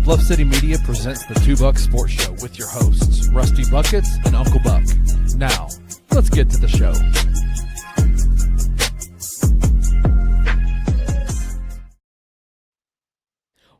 Bluff City Media presents the Two Buck Sports Show with your hosts, Rusty Buckets and Uncle Buck. Now, let's get to the show.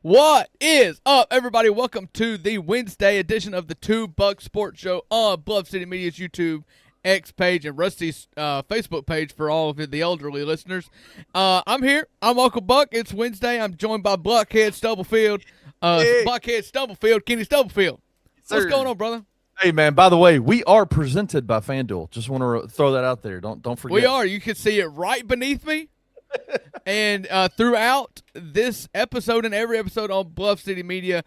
What is up, everybody? Welcome to the Wednesday edition of the Two Buck Sports Show on Bluff City Media's YouTube X page and Rusty's Facebook page for all of the elderly listeners. I'm here. I'm Uncle Buck. It's Wednesday. I'm joined by Blockhead Stubblefield. Blockhead Stubblefield, Kenny Stubblefield. What's going on, brother? Hey, man, by the way, we are presented by FanDuel. Just want to throw that out there. Don't forget. We are. You can see it right beneath me. And throughout this episode and every episode on Bluff City Media,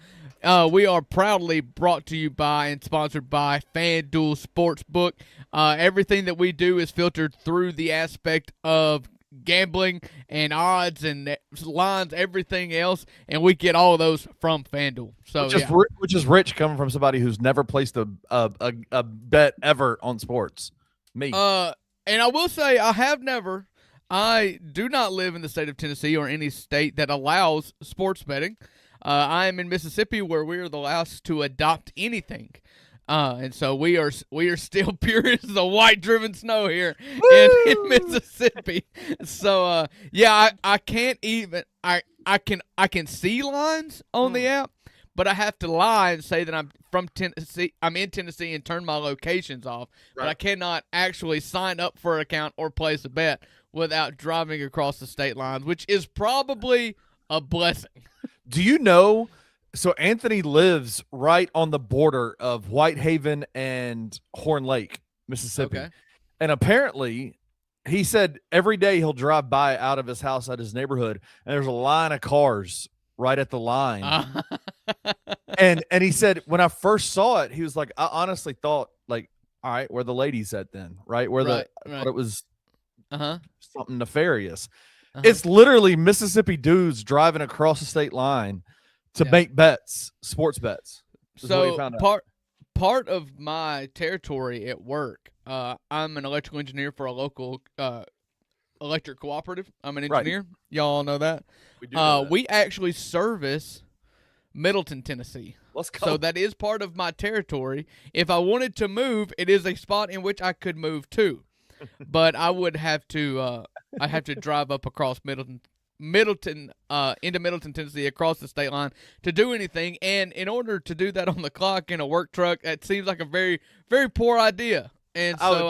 we are proudly brought to you by and sponsored by FanDuel Sportsbook. Everything that we do is filtered through the aspect of gambling and odds and lines, everything else, and we get all of those from FanDuel. So, which is rich coming from somebody who's never placed a bet ever on sports. Me. And I will say I do not live in the state of Tennessee or any state that allows sports betting. I am in Mississippi, where we are the last to adopt anything. And so we are still pure as the white-driven snow here in Mississippi. So I can't even I can see lines on the app, but I have to lie and say that I'm from Tennessee. I'm in Tennessee and turn my locations off. Right. But I cannot actually sign up for an account or place a bet without driving across the state lines, which is probably a blessing. Do you know? So Anthony lives right on the border of Whitehaven and Horn Lake, Mississippi. Okay. And apparently he said every day he'll drive by out of his house at his neighborhood, and there's a line of cars right at the line. And he said when I first saw it, he was like, I honestly thought, like, all right, where the ladies at then, right? Where I thought it was something nefarious. It's literally Mississippi dudes driving across the state line to make bets, sports bets. So part of my territory at work, I'm an electrical engineer for a local electric cooperative. I'm an engineer. Right. Y'all all know that. We do know that. We actually service Middleton, Tennessee. Let's go. So that is part of my territory. If I wanted to move, it is a spot in which I could move to. But I would have to drive up across Middleton into Middleton, Tennessee, across the state line to do anything. And in order to do that on the clock in a work truck, it seems like a very, very poor idea. And so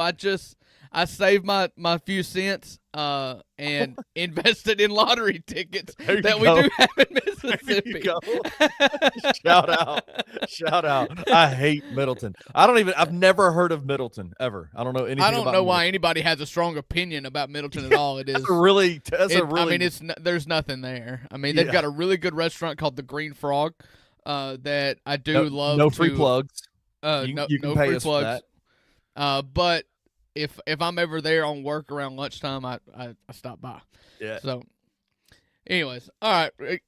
I saved my few cents and invested in lottery tickets that we do have in Mississippi. Shout out. I hate Middleton. I've never heard of Middleton ever. I don't know anything about I don't know why anybody has a strong opinion about Middleton at all. There's nothing there. I mean, they've got a really good restaurant called the Green Frog that I do love. No free plugs. No pay free us plugs. For that. But if I'm ever there on work around lunchtime, I stop by. Yeah. So, anyways, all right.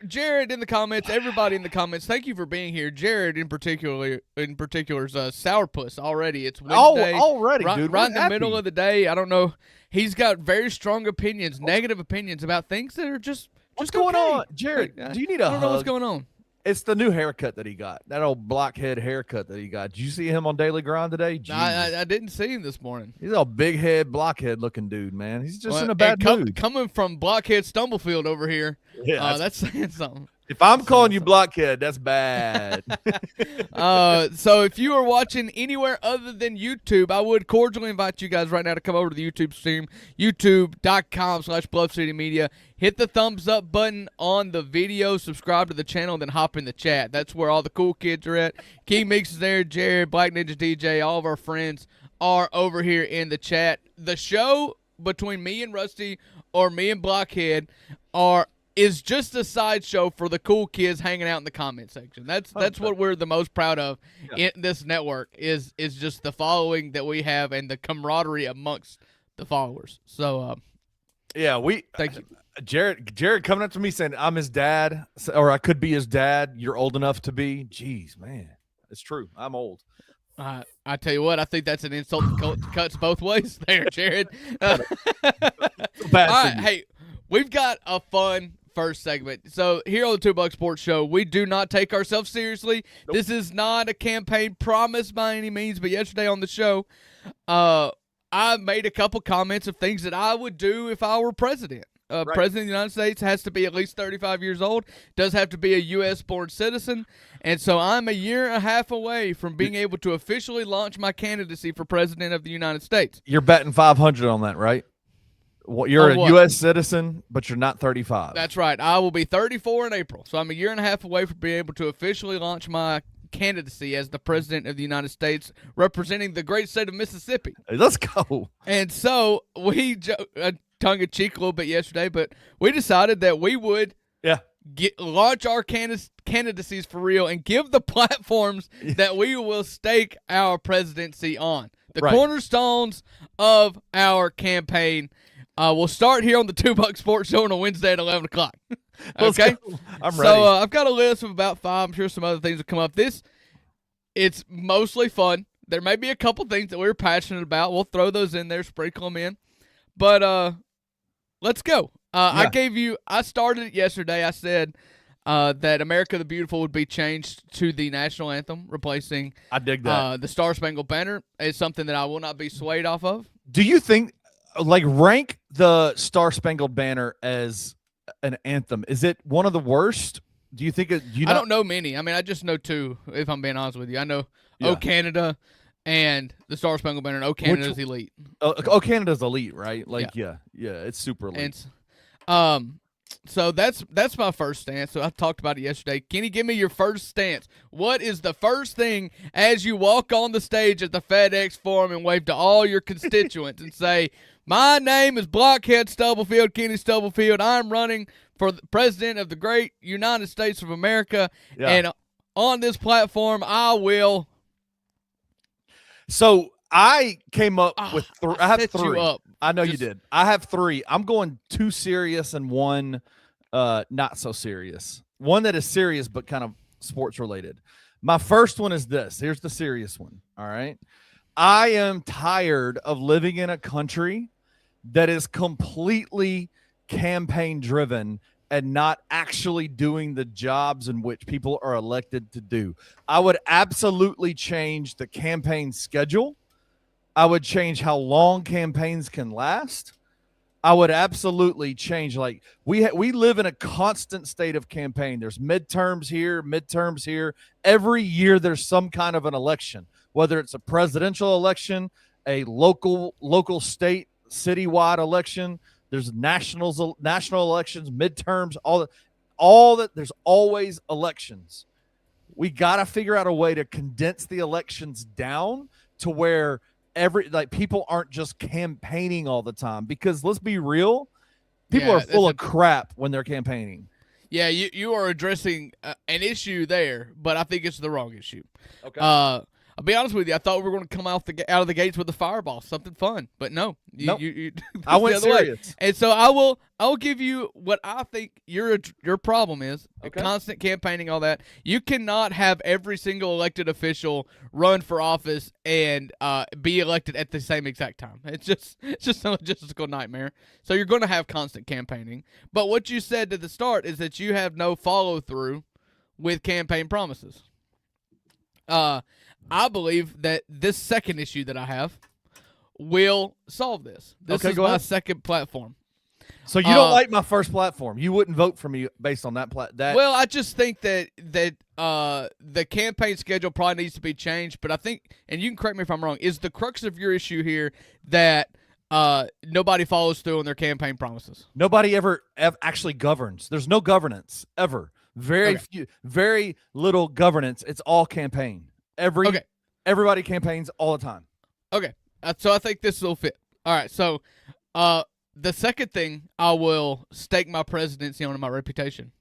Jared in the comments, everybody in the comments, thank you for being here. Jared in particular is sourpuss already. It's Wednesday. Already, right, dude. Right in the middle of the day. I don't know. He's got very strong opinions, negative opinions about things that are just what's going on, Jared? Do you need a hug? I don't know what's going on. It's the new haircut that he got. That old blockhead haircut that he got. Did you see him on Daily Grind today? No, I didn't see him this morning. He's a big head, blockhead looking dude, man. He's just in a bad mood. Coming from Blockhead Stumblefield over here, that's saying something. If I'm calling you blockhead, that's bad. So if you are watching anywhere other than YouTube, I would cordially invite you guys right now to come over to the YouTube stream, youtube.com/Bluff City Media. Hit the thumbs up button on the video, subscribe to the channel, then hop in the chat. That's where all the cool kids are at. King Meeks is there, Jared, Black Ninja DJ, all of our friends are over here in the chat. The show between me and Rusty or me and Blockhead is just a sideshow for the cool kids hanging out in the comment section. That's what we're the most proud of in this network is just the following that we have and the camaraderie amongst the followers. So thank you. Jared coming up to me saying I'm his dad, or I could be his dad. You're old enough to be. Jeez, man, it's true. I'm old. I tell you what, I think that's an insult that cuts both ways there, Jared. All right, hey, we've got a fun first segment. So here on the $2 Sports Show, we do not take ourselves seriously. Nope. This is not a campaign promise by any means, but yesterday on the show, I made a couple comments of things that I would do if I were president. Right. President of the United States has to be at least 35 years old, does have to be a U.S.-born citizen, and so I'm a year and a half away from being able to officially launch my candidacy for president of the United States. You're betting 500 on that, right? You're a U.S. citizen, but you're not 35. That's right. I will be 34 in April, so I'm a year and a half away from being able to officially launch my candidacy as the president of the United States, representing the great state of Mississippi. Hey, let's go. And so we tongue-in-cheek a little bit yesterday, but we decided that we would launch our candidacies for real and give the platforms that we will stake our presidency on. The cornerstones of our campaign. We'll start here on the $2 Sports Show on a Wednesday at 11 o'clock. Okay? I'm ready. So I've got a list of about 5. I'm sure some other things will come up. It's mostly fun. There may be a couple things that we're passionate about. We'll throw those in there, sprinkle them in. But let's go. I started it yesterday. I said that America the Beautiful would be changed to the national anthem, replacing I dig that. The Star Spangled Banner is something that I will not be swayed off of. Do you think, rank the Star Spangled Banner as an anthem? Is it one of the worst? Do you think I don't know many. I mean, I just know 2, if I'm being honest with you. I know O Canada and the Star Spangled Banner, and O Canada's elite. O Canada's elite, right? Yeah, it's super elite. And, so that's my first stance. So I talked about it yesterday. Kenny, give me your first stance. What is the first thing as you walk on the stage at the FedEx Forum and wave to all your constituents and say, my name is Blockhead Stubblefield, Kenny Stubblefield. I'm running for the president of the great United States of America. Yeah. And on this platform, I will. So I came up with I have 3. You up. I know you did. I have 3. I'm going 2 serious and 1 not so serious. One that is serious but kind of sports related. My first one is this. Here's the serious one. All right. I am tired of living in a country that is completely campaign driven and not actually doing the jobs in which people are elected to do. I would absolutely change the campaign schedule. I would change how long campaigns can last. I would absolutely change. We live in a constant state of campaign. There's midterms here. Every year there's some kind of an election, whether it's a presidential election, a local state, citywide election. There's national elections, midterms, all that. There's always elections. We got to figure out a way to condense the elections down to where people aren't just campaigning all the time, because let's be real, people are full of crap when they're campaigning. Yeah, you are addressing an issue there, but I think it's the wrong issue. Okay. I'll be honest with you. I thought we were going to come out of the gates with a fireball, something fun, but no. You I went serious. Way. And so I will give you what I think your problem is. Okay. Constant campaigning, all that. You cannot have every single elected official run for office and be elected at the same exact time. It's just a logistical nightmare. So you're going to have constant campaigning. But what you said at the start is that you have no follow through with campaign promises. I believe that this second issue that I have will solve this. This is my second platform. So you don't like my first platform. You wouldn't vote for me based on that Well, I just think that the campaign schedule probably needs to be changed. But I think, and you can correct me if I'm wrong, is the crux of your issue here that nobody follows through on their campaign promises? Nobody ever actually governs. There's no governance ever. Very little governance. It's all campaign. Everybody campaigns all the time. Okay. So I think this will fit. All right. So the second thing I will stake my presidency on, and my reputation,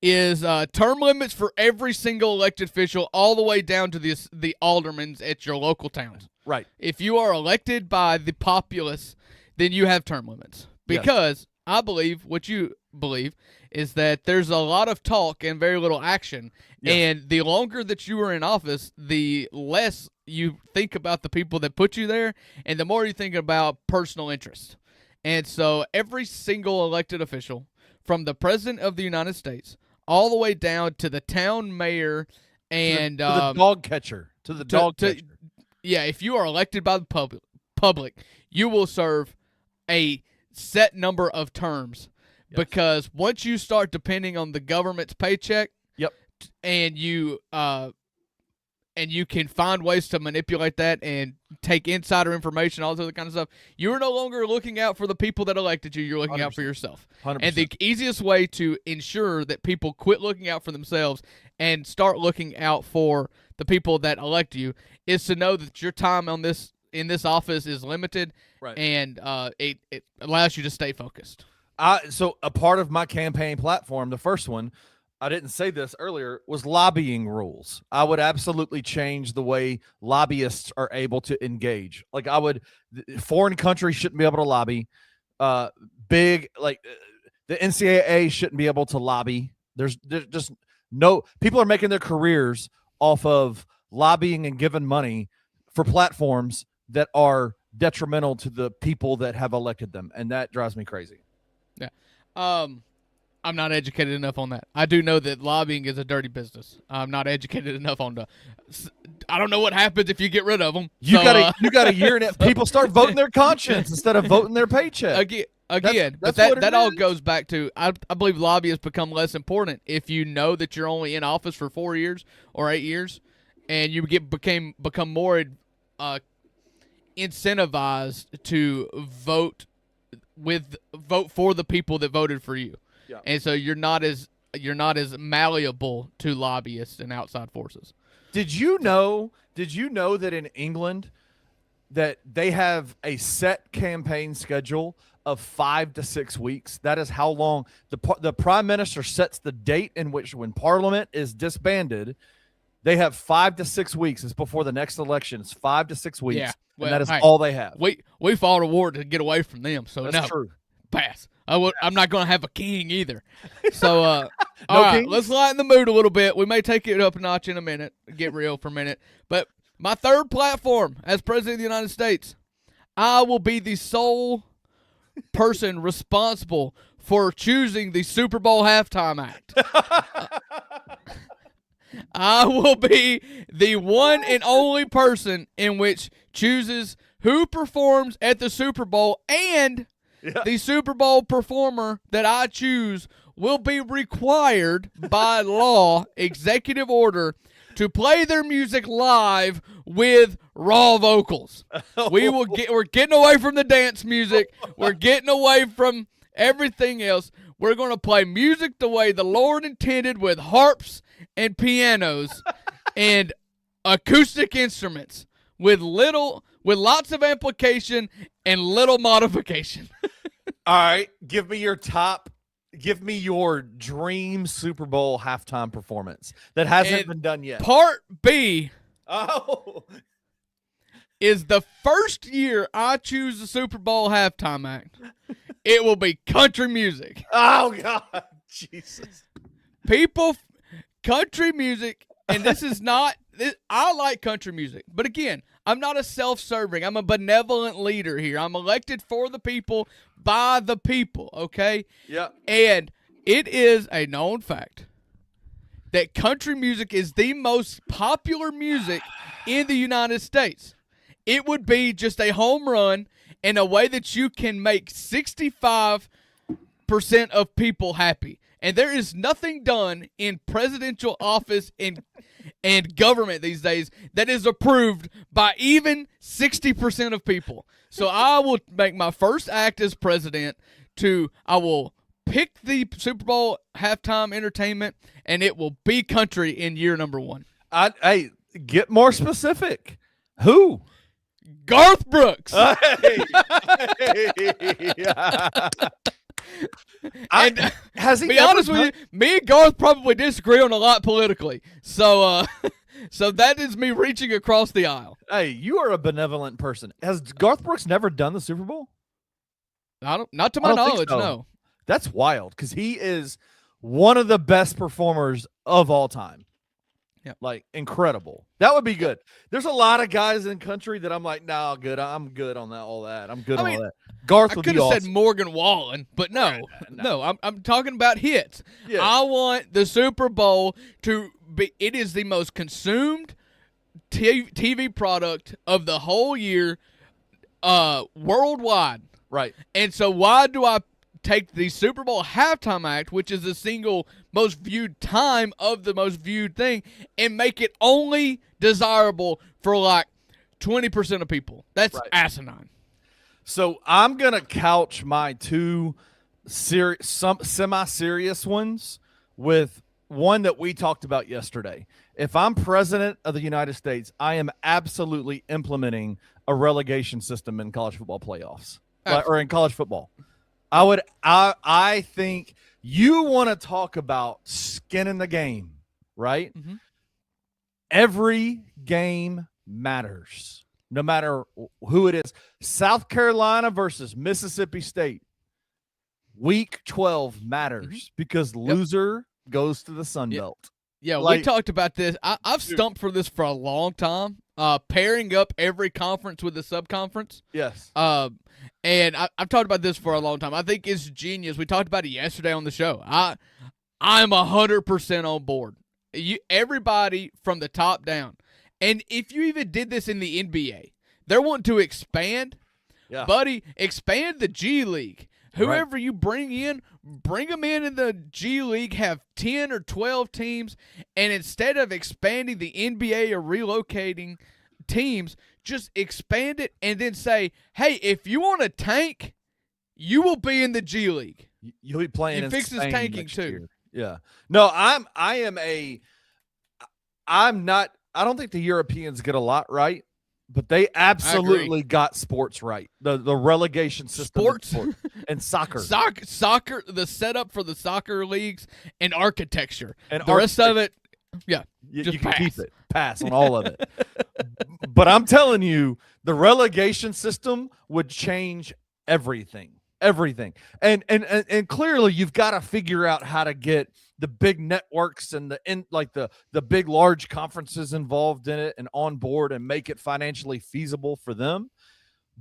is term limits for every single elected official, all the way down to the aldermans at your local towns. Right. If you are elected by the populace, then you have term limits. Because I believe what you believe is that there's a lot of talk and very little action. Yes. And the longer that you are in office, the less you think about the people that put you there, and the more you think about personal interest. And so every single elected official from the President of the United States all the way down to the town mayor and to the dog catcher. Yeah, if you are elected by the public, you will serve a set number of terms. Yes. Because once you start depending on the government's paycheck, and you can find ways to manipulate that and take insider information, all this other kind of stuff, you're no longer looking out for the people that elected you. You're looking 100%. Out for yourself. 100%. And the easiest way to ensure that people quit looking out for themselves and start looking out for the people that elect you is to know that your time in this office is limited, right. And it allows you to stay focused. So a part of my campaign platform, the first one, I didn't say this earlier, was lobbying rules. I would absolutely change the way lobbyists are able to engage. Like foreign countries shouldn't be able to lobby. The NCAA shouldn't be able to lobby. There's just no, people are making their careers off of lobbying and giving money for platforms that are detrimental to the people that have elected them. And that drives me crazy. Yeah. I'm not educated enough on that. I do know that lobbying is a dirty business. I'm not educated enough on the. I don't know what happens if you get rid of them. You got a year in it. People start voting their conscience instead of voting their paycheck. Again, that's but that all goes back to I believe lobbyists become less important if you know that you're only in office for 4 years or 8 years, and you become more incentivized to vote for the people that voted for you. Yeah. And so you're not as malleable to lobbyists and outside forces. Did you know that in England that they have a set campaign schedule of 5 to 6 weeks? That is how long the prime minister sets the date in which when Parliament is disbanded. They have 5 to 6 weeks. It's before the next election. It's 5 to 6 weeks, and that is all they have. We fought a war to get away from them, so that's true. Pass. I'm not going to have a king either. So, all right, let's lighten the mood a little bit. We may take it up a notch in a minute, get real for a minute. But my third platform as President of the United States, I will be the sole person responsible for choosing the Super Bowl halftime act. I will be the one and only person in which chooses who performs at the Super Bowl, and the Super Bowl performer that I choose will be required by law, executive order, to play their music live with raw vocals. We're getting away from the dance music. We're getting away from everything else. We're going to play music the way the Lord intended, with harps and pianos and acoustic instruments with lots of amplification and little modification. All right, give me your dream Super Bowl halftime performance that hasn't been done yet. Part B is the first year I choose the Super Bowl halftime act. It will be country music. Oh, God. Jesus. Country music, and this is not – I like country music. But, again, I'm not a self-serving. I'm a benevolent leader here. I'm elected for the people, by the people, okay? Yeah. And it is a known fact that country music is the most popular music in the United States. It would be just a home run in a way that you can make 65% of people happy. And there is nothing done in presidential office and government these days that is approved by even 60% of people. So I will make my first act as president I will pick the Super Bowl halftime entertainment, and it will be country in year number 1. Hey, get more specific. Who? Garth Brooks. Hey. Be honest with you, me and Garth probably disagree on a lot politically. So so that is me reaching across the aisle. Hey, you are a benevolent person. Has Garth Brooks never done the Super Bowl? Not to my knowledge, no. That's wild, because he is one of the best performers of all time. Yep. Like, incredible. That would be good. There's a lot of guys in country that I'm like, no, good. I'm good on that. All that. I'm good on all that. Garth would be awesome. I could have said Morgan Wallen, but no. I'm talking about hits. Yeah. I want the Super Bowl to be. It is the most consumed TV product of the whole year, worldwide. Right. And so why do I take the Super Bowl halftime act, which is the single most viewed time of the most viewed thing, and make it only desirable for like 20% of people? That's asinine. So I'm going to couch my two semi-serious ones with one that we talked about yesterday. If I'm president of the United States, I am absolutely implementing a relegation system in college football playoffs or in college football. I think you want to talk about skin in the game, right? Mm-hmm. Every game matters, no matter who it is. South Carolina versus Mississippi State. Week 12 matters because loser goes to the Sun Belt. Yeah, we talked about this. I've stumped for this for a long time, pairing up every conference with the subconference. Yes. And I've talked about this for a long time. I think it's genius. We talked about it yesterday on the show. I'm 100% on board. Everybody from the top down. And if you even did this in the NBA, they're wanting to expand. Yeah. Buddy, expand the G League. Whoever you bring them in the G League, have 10 or 12 teams, and instead of expanding the NBA or relocating teams, just expand it and then say, hey, if you want to tank, you will be in the G League. You'll be playing in Spain fixes tanking too. Year. Yeah. No, I don't think the Europeans get a lot right, but they absolutely got sports right. The relegation system sports and soccer. Soccer, the setup for the soccer leagues and architecture. And the rest of it, you can keep it. Pass on all of it. But I'm telling you, the relegation system would change everything. Everything. And clearly you've got to figure out how to get the big networks and the big large conferences involved in it and on board and make it financially feasible for them.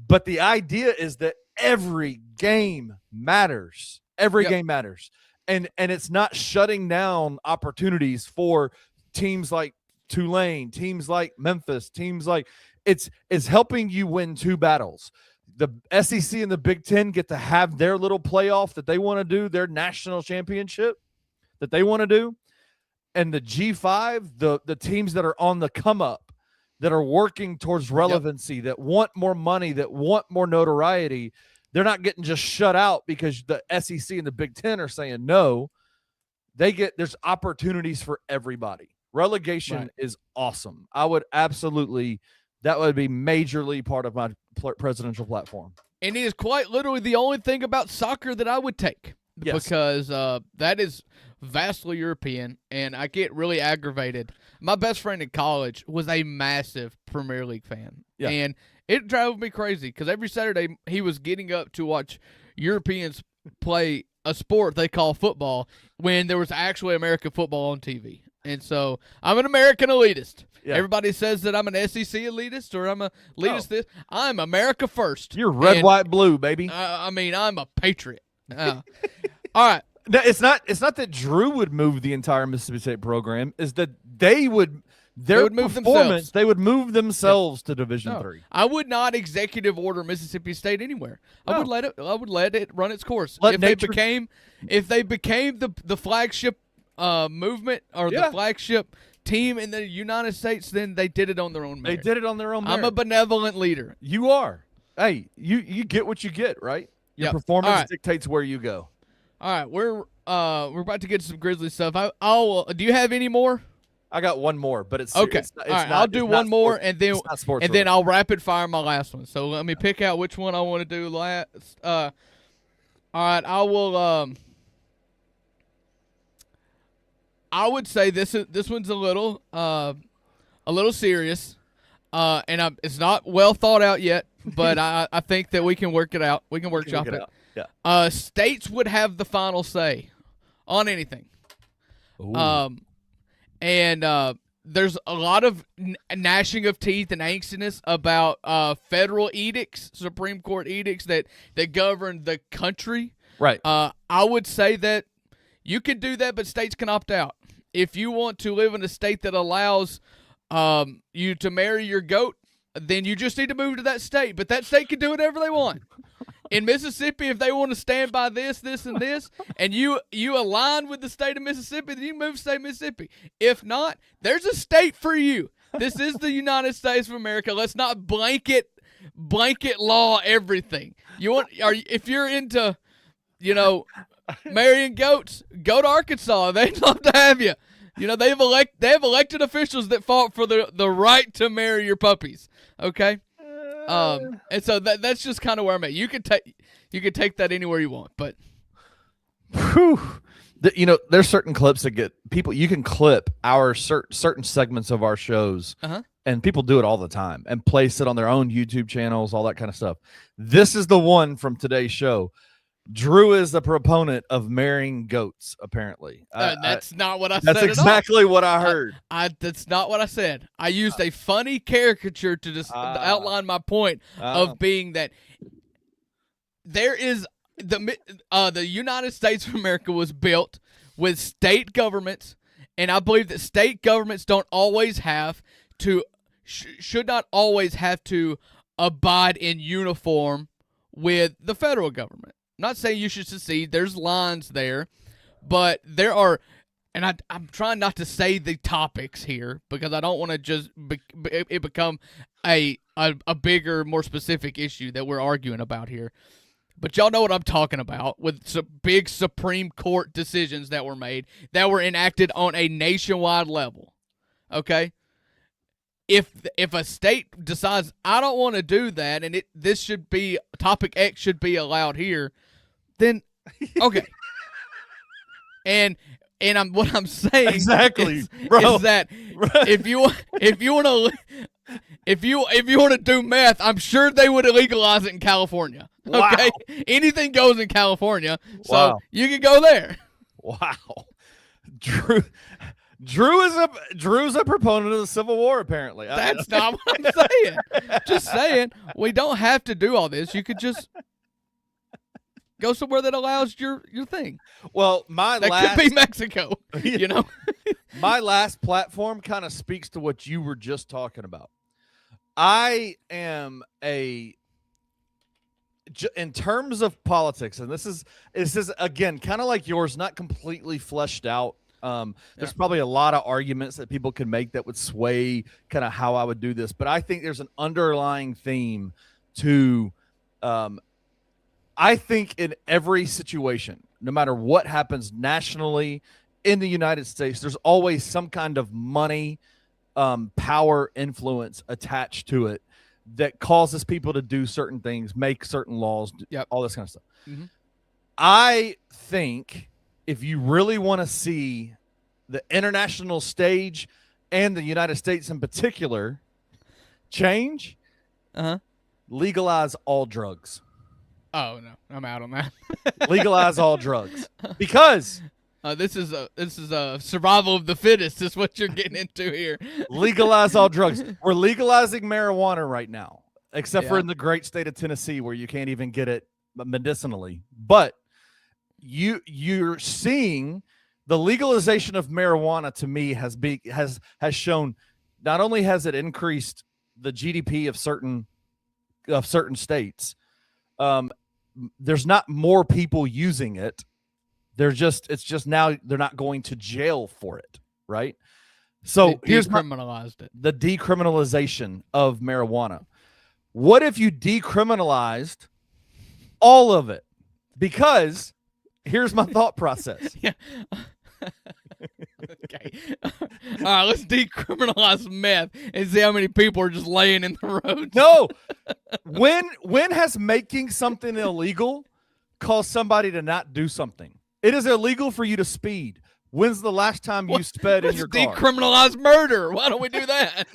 But the idea is that every game matters. Every game matters. And it's not shutting down opportunities for teams like Tulane, teams like Memphis, teams like it's helping you win two battles. The SEC and the Big Ten get to have their little playoff that they want to do, their national championship that they want to do. And the G5, the teams that are on the come up, that are working towards relevancy, that want more money, that want more notoriety, they're not getting just shut out because the SEC and the Big Ten are saying no. There's opportunities for everybody. Relegation is awesome. I would absolutely, that would be majorly part of my presidential platform. And it is quite literally the only thing about soccer that I would take because that is vastly European, and I get really aggravated. My best friend in college was a massive Premier League fan, and it drove me crazy because every Saturday he was getting up to watch Europeans play a sport they call football when there was actually American football on TV. And so I'm an American elitist. Yeah. Everybody says that I'm an SEC elitist or I'm a elitist. This I'm America first. You're red, white, blue, baby. I'm a patriot. All right. It's not that Drew would move the entire Mississippi State program. Is that they would move themselves to Division III. I would not executive order Mississippi State anywhere. I would let it run its course. If they became the flagship movement or the flagship team in the United States, then they did it on their own merit. They did it on their own merit. I'm a benevolent leader. You are. Hey, you get what you get, right? Your performance dictates where you go. All right, we're about to get to some Grizzly stuff. Do you have any more? I got one more, but it's okay. It's all right, I'll do one more, and then I'll rapid fire my last one. So let me pick out which one I want to do last. All right, I will. I would say this one's a little serious, and it's not well thought out yet, but I think that we can work it out. We can workshop it. Yeah. States would have the final say on anything. Ooh. And there's a lot of gnashing of teeth and angstiness about federal edicts, Supreme Court edicts that govern the country. Right. I would say that you can do that, but states can opt out. If you want to live in a state that allows you to marry your goat, then you just need to move to that state. But that state can do whatever they want. In Mississippi, if they want to stand by this, and this, and you align with the state of Mississippi, then you move to state of Mississippi. If not, there's a state for you. This is the United States of America. Let's not blanket law everything. If you're into, marrying goats, go to Arkansas. They'd love to have you. They have elected officials that fought for the right to marry your puppies. Okay. And so that's just kind of where I'm at. You could take that anywhere you want, but there's certain clips that get people. You can clip our certain segments of our shows, and people do it all the time and place it on their own YouTube channels, all that kind of stuff. This is the one from today's show. Drew is the proponent of marrying goats, apparently. That's not what I said. That's exactly what I heard. That's not what I said. I used a funny caricature to just outline my point of being that there is the United States of America was built with state governments, and I believe that state governments don't always have to should not always have to abide in uniform with the federal government. I'm not saying you should secede. There's lines there, but there are, and I'm trying not to say the topics here because I don't want to just it become a bigger, more specific issue that we're arguing about here. But y'all know what I'm talking about with some big Supreme Court decisions that were made that were enacted on a nationwide level. Okay? If a state decides I don't want to do that and this should be topic X should be allowed here, then okay. and what I'm saying exactly, is bro. That if you want to do meth, I'm sure they would legalize it in California. Okay, wow. Anything goes in California, so wow. You can go there. Wow, Drew's a proponent of the Civil War, apparently. That's not what I'm saying. Just saying, we don't have to do all this. You could just go somewhere that allows your thing. Well, could be Mexico. My last platform kind of speaks to what you were just talking about. I am in terms of politics, and this is again kind of like yours, not completely fleshed out. There's probably a lot of arguments that people could make that would sway kind of how I would do this, but I think there's an underlying theme to, I think in every situation, no matter what happens nationally in the United States, there's always some kind of money, power, influence attached to it that causes people to do certain things, make certain laws, all this kind of stuff. Mm-hmm. I think if you really want to see the international stage and the United States in particular change, legalize all drugs. Oh no, I'm out on that. Legalize all drugs because this is a survival of the fittest is what you're getting into here. Legalize all drugs. We're legalizing marijuana right now, except for in the great state of Tennessee where you can't even get it medicinally. But you're seeing the legalization of marijuana to me has shown not only has it increased the GDP of certain states, there's not more people using it. It's just now they're not going to jail for it, right? So here's the decriminalization of marijuana. What if you decriminalized all of it? Because here's my thought process. Yeah. Okay. All right, let's decriminalize meth and see how many people are just laying in the road. No. When has making something illegal caused somebody to not do something? It is illegal for you to speed. When's the last time you sped in your car? Decriminalize murder. Why don't we do that?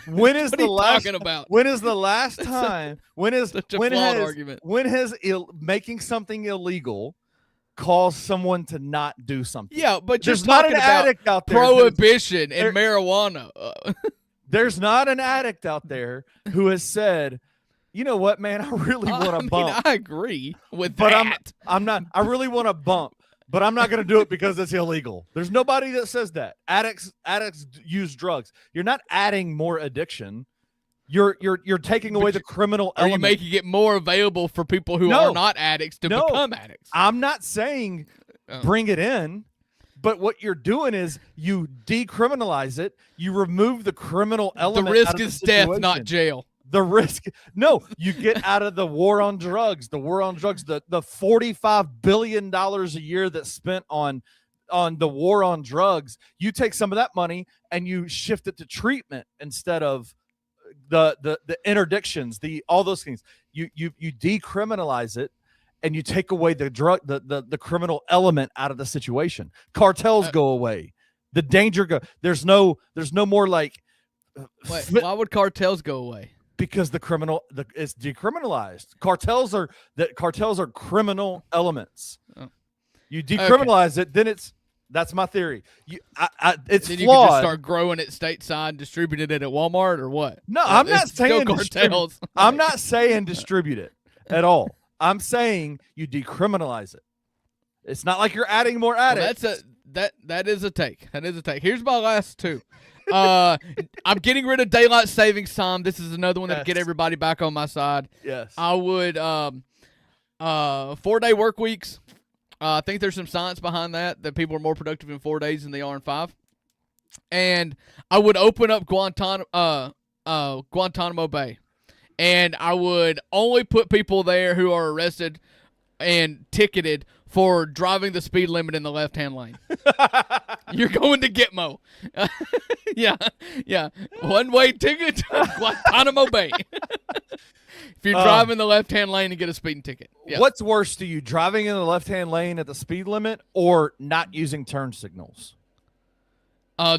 When is the last talking about? When is the last time? When has argument. When has making something illegal cause someone to not do something. Yeah, but you're there's not an about addict out there. prohibition and marijuana. There's not an addict out there who has said, you know what, man, I really want to bump. I agree with but that. I'm not. I really want to bump, but I'm not going to do it because it's illegal. There's nobody that says that. Addicts use drugs. You're not adding more addiction. You're taking away the criminal Are element. you making it more available for people who are not addicts to become addicts? I'm not saying bring it in, but what you're doing is you decriminalize it. You remove the criminal element. The risk is death, not jail. The risk. No, you get out of the war on drugs. The war on drugs. The $45 billion a year that's spent on the war on drugs. You take some of that money and you shift it to treatment instead of the interdictions, all those things. You decriminalize it and you take away the drug, the criminal element out of the situation. Cartels go away. The danger go. There's no more like. Why would cartels go away? Because it's decriminalized. Cartels are criminal elements. Oh. You decriminalize it, then that's my theory. It's then flawed. You can just start growing it stateside, distributing it at Walmart or what? No, I'm not saying cartels. I'm not saying distribute it at all. I'm saying you decriminalize it. It's not like you're adding more addicts. Well, that is a take. That is a take. Here's my last two. I'm getting rid of daylight savings time. This is another one that would get everybody back on my side. Yes. I would 4-day work weeks. I think there's some science behind that people are more productive in 4 days than they are in 5. And I would open up Guantanamo Bay. And I would only put people there who are arrested and ticketed for driving the speed limit in the left-hand lane. You're going to Gitmo. Yeah. One-way ticket to Guantanamo Bay. If you're driving the left-hand lane and get a speeding ticket. Yeah. What's worse to you, driving in the left-hand lane at the speed limit or not using turn signals?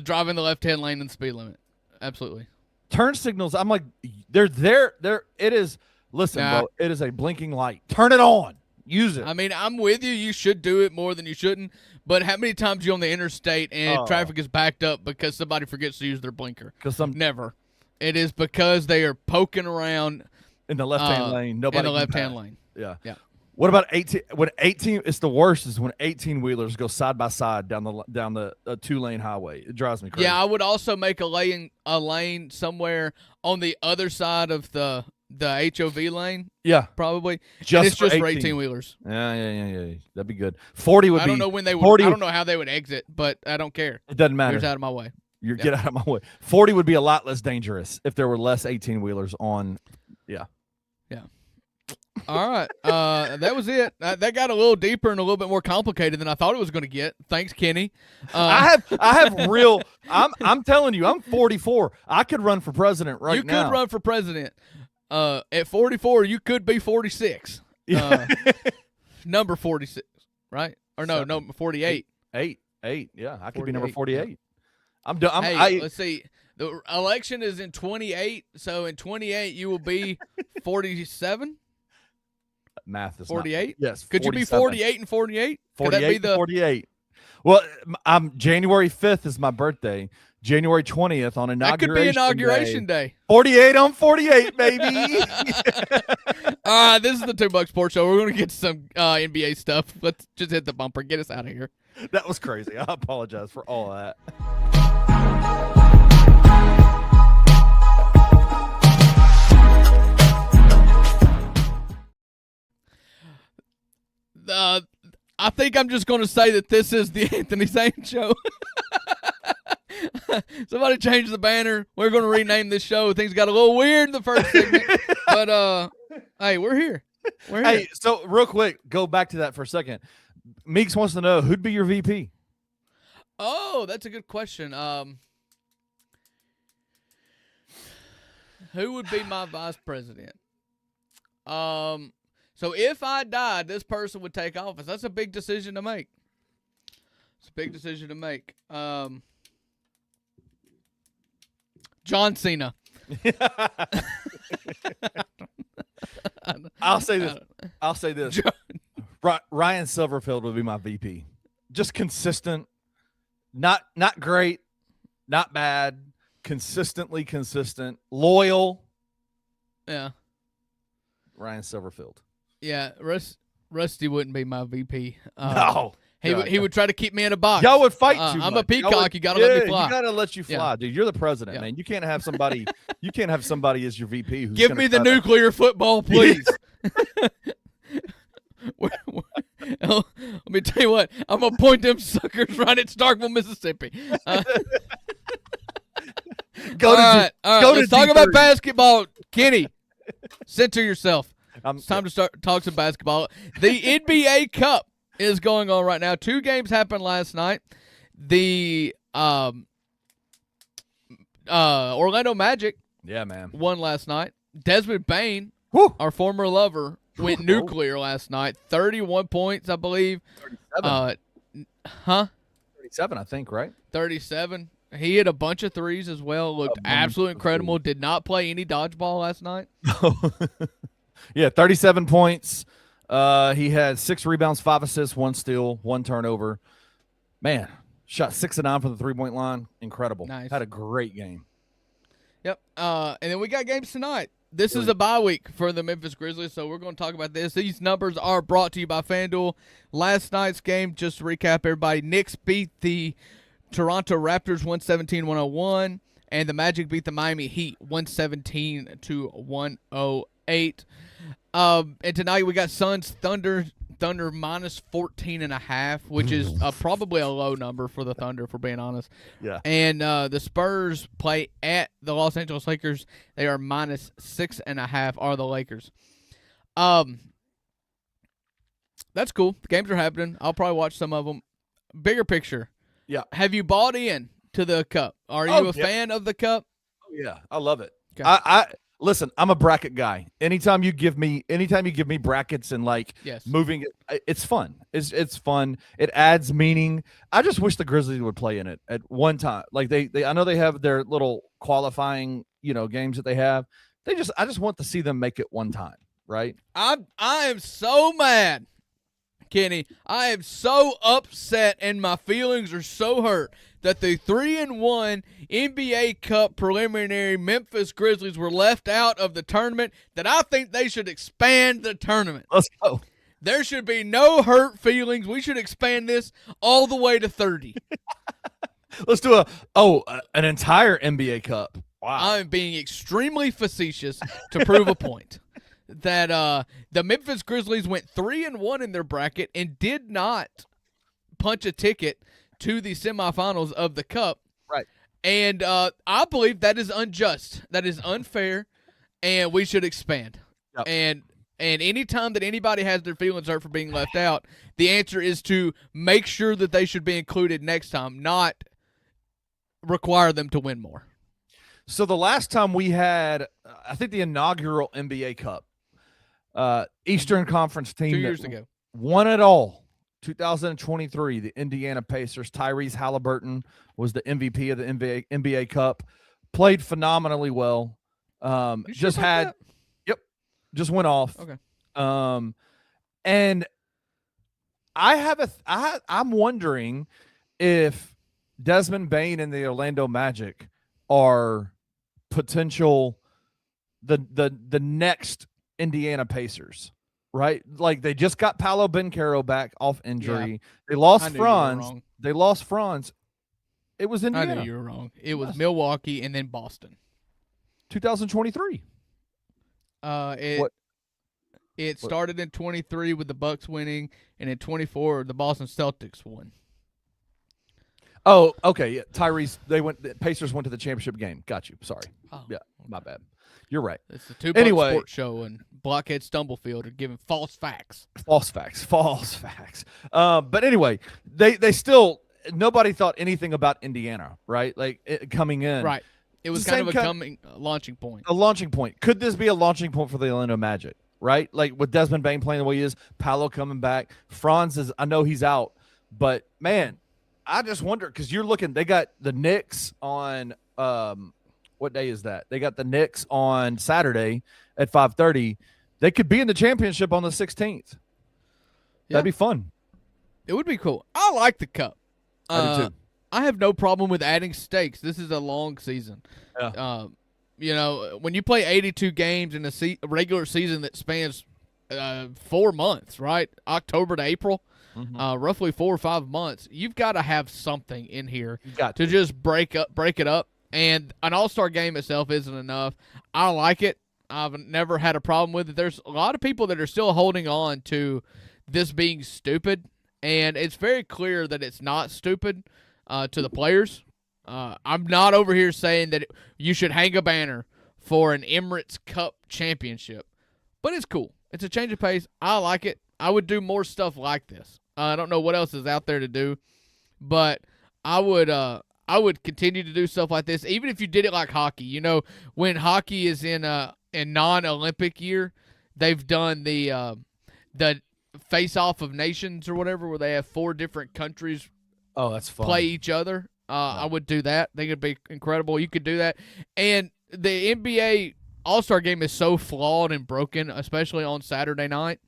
Driving the left-hand lane and speed limit. Absolutely. Turn signals, I'm like, they're there. It is, listen, bro, it is a blinking light. Turn it on. Use it. I mean, I'm with you. You should do it more than you shouldn't. But how many times are you on the interstate and traffic is backed up because somebody forgets to use their blinker? Never. It is because they are poking around in the left-hand lane. Nobody in the left-hand lane. Yeah. What about 18? When 18, it's the worst is when 18-wheelers go side by side down the 2-lane highway. It drives me crazy. Yeah, I would also make a lane somewhere on the other side of the HOV lane. Yeah, probably. Just for 18-wheelers. Yeah. That'd be good. 40 would be. I don't know when they would. I don't know how they would exit, but I don't care. It doesn't matter. Get out of my way. Get out of my way. 40 would be a lot less dangerous if there were less 18-wheelers on. Yeah. All right. That was it. That got a little deeper and a little bit more complicated than I thought it was going to get. Thanks, Kenny. I have real. I'm telling you, I'm 44. I could run for president now. You could run for president. At 44, you could be 46. Number 46, right? Or no, 48. Eight. Yeah, I could be number 48. Yeah. I'm done. Let's see. The election is in 28, so in 28 you will be 47. Math is 48. Yes. Could 47. You be 48 and 48? 48 and 48. Well, January 5th is my birthday. January 20th on inauguration That could be inauguration day. 48 on 48, baby. All right, this is the $2 Sports Show. We're going to get to some NBA stuff. Let's just hit the bumper. Get us out of here. That was crazy. I apologize for all of that. I think I'm just going to say that this is the Anthony Zane Show. Somebody change the banner. We're going to rename this show. Things got a little weird in the first segment, but hey, we're here. Hey, so real quick, go back to that for a second. Meeks wants to know who'd be your VP. Oh, that's a good question. Who would be my vice president? So if I died, this person would take office. That's a big decision to make. It's a big decision to make. John Cena. I'll say this. Ryan Silverfield would be my VP. Just consistent, not great, not bad, consistently consistent, loyal. Yeah. Ryan Silverfield. Yeah, Rusty wouldn't be my VP. No. He would try to keep me in a box. Y'all would fight too much. I'm a peacock. You got to let me fly. You got to let you fly, dude. You're the president, man. You can't have somebody. You can't have somebody as your VP. Who's Give me the nuclear football, please. Let me tell you what. I'm gonna point them suckers right at Starkville, Mississippi. All right. Let's talk about basketball, Kenny. Center yourself. It's time to start talk some basketball. The NBA Cup is going on right now. 2 games happened last night. The Orlando Magic, won last night. Desmond Bain, our former lover, went nuclear last night. 31 points, I believe. 37. 37, I think, right? 37. He hit a bunch of threes as well. Looked absolutely incredible. Did not play any dodgeball last night. Yeah, 37 points. He had 6 rebounds, 5 assists, 1 steal, 1 turnover. Man, shot 6 of 9 from the 3-point line. Incredible. Nice. Had a great game. Yep. And then we got games tonight. This is a bye week for the Memphis Grizzlies, so we're going to talk about this. These numbers are brought to you by FanDuel. Last night's game, just to recap everybody, Knicks beat the Toronto Raptors 117-101, and the Magic beat the Miami Heat 117-108. And tonight we got Suns Thunder minus 14.5, which is probably a low number for the Thunder, for being honest. Yeah. And the Spurs play at the Los Angeles Lakers. They are minus 6.5. Are the Lakers? That's cool. The games are happening. I'll probably watch some of them. Bigger picture. Yeah. Have you bought in to the Cup? Are you a fan of the Cup? Oh yeah, I love it. Okay. I listen. I'm a bracket guy. Anytime you give me brackets and moving it, it's fun. It's fun. It adds meaning. I just wish the Grizzlies would play in it at one time. Like they I know they have their little qualifying games that they have. I just want to see them make it one time. Right. I am so mad, Kenny. I am so upset and my feelings are so hurt that the 3-1 NBA Cup preliminary Memphis Grizzlies were left out of the tournament, that I think they should expand the tournament. Let's go. There should be no hurt feelings. We should expand this all the way to 30. Let's do an entire NBA Cup. Wow. I'm being extremely facetious to prove a point. That the Memphis Grizzlies went 3-1 in their bracket and did not punch a ticket to the semifinals of the Cup. Right. And I believe that is unjust. That is unfair, and we should expand. Yep. And any time that anybody has their feelings hurt for being left out, the answer is to make sure that they should be included next time, not require them to win more. So the last time we had, I think, the inaugural NBA Cup, Eastern Conference team 2 years ago won it all. 2023, the Indiana Pacers. Tyrese Halliburton was the MVP of the NBA Cup. Played phenomenally well. Just went off. Okay. And I'm wondering if Desmond Bain and the Orlando Magic are potential the next Indiana Pacers. Right? Like they just got Paolo Banchero back off injury. Yeah. They lost Franz. It was Indiana. I knew you were wrong. It was Milwaukee and then Boston. 2023. It started in 23 with the Bucks winning, and in 24 the Boston Celtics won. Oh, okay. Yeah. Tyrese, the Pacers went to the championship game. Got you. Sorry. Oh, yeah, my bad. You're right. It's the Two-Buck Sports Show, and Blockhead Stumblefield are giving false facts. False facts. But anyway, they still, nobody thought anything about Indiana, right? Like coming in. Right. It was kind of a launching point. A launching point. Could this be a launching point for the Orlando Magic, right? Like with Desmond Bain playing the way he is, Paolo coming back. Franz I know he's out, but man, I just wonder, because you're looking, they got the Knicks on what day is that? They got the Knicks on Saturday at 5:30. They could be in the championship on the 16th. That'd be fun. It would be cool. I like the Cup. I do too. I have no problem with adding stakes. This is a long season. Yeah. When you play 82 games in a regular season that spans 4 months, right? October to April, roughly 4 or 5 months, you've got to have something in here to just break it up. And an all-star game itself isn't enough. I like it. I've never had a problem with it. There's a lot of people that are still holding on to this being stupid, and it's very clear that it's not stupid to the players. I'm not over here saying that you should hang a banner for an Emirates Cup championship, but it's cool. It's a change of pace. I like it. I would do more stuff like this. I don't know what else is out there to do, but I would continue to do stuff like this, even if you did it like hockey. You know, when hockey is in non-Olympic year, they've done the face-off of nations or whatever, where they have 4 different countries that's fun. Play each other. I would do that. I think it'd be incredible. You could do that. And the NBA All-Star Game is so flawed and broken, especially on Saturday night,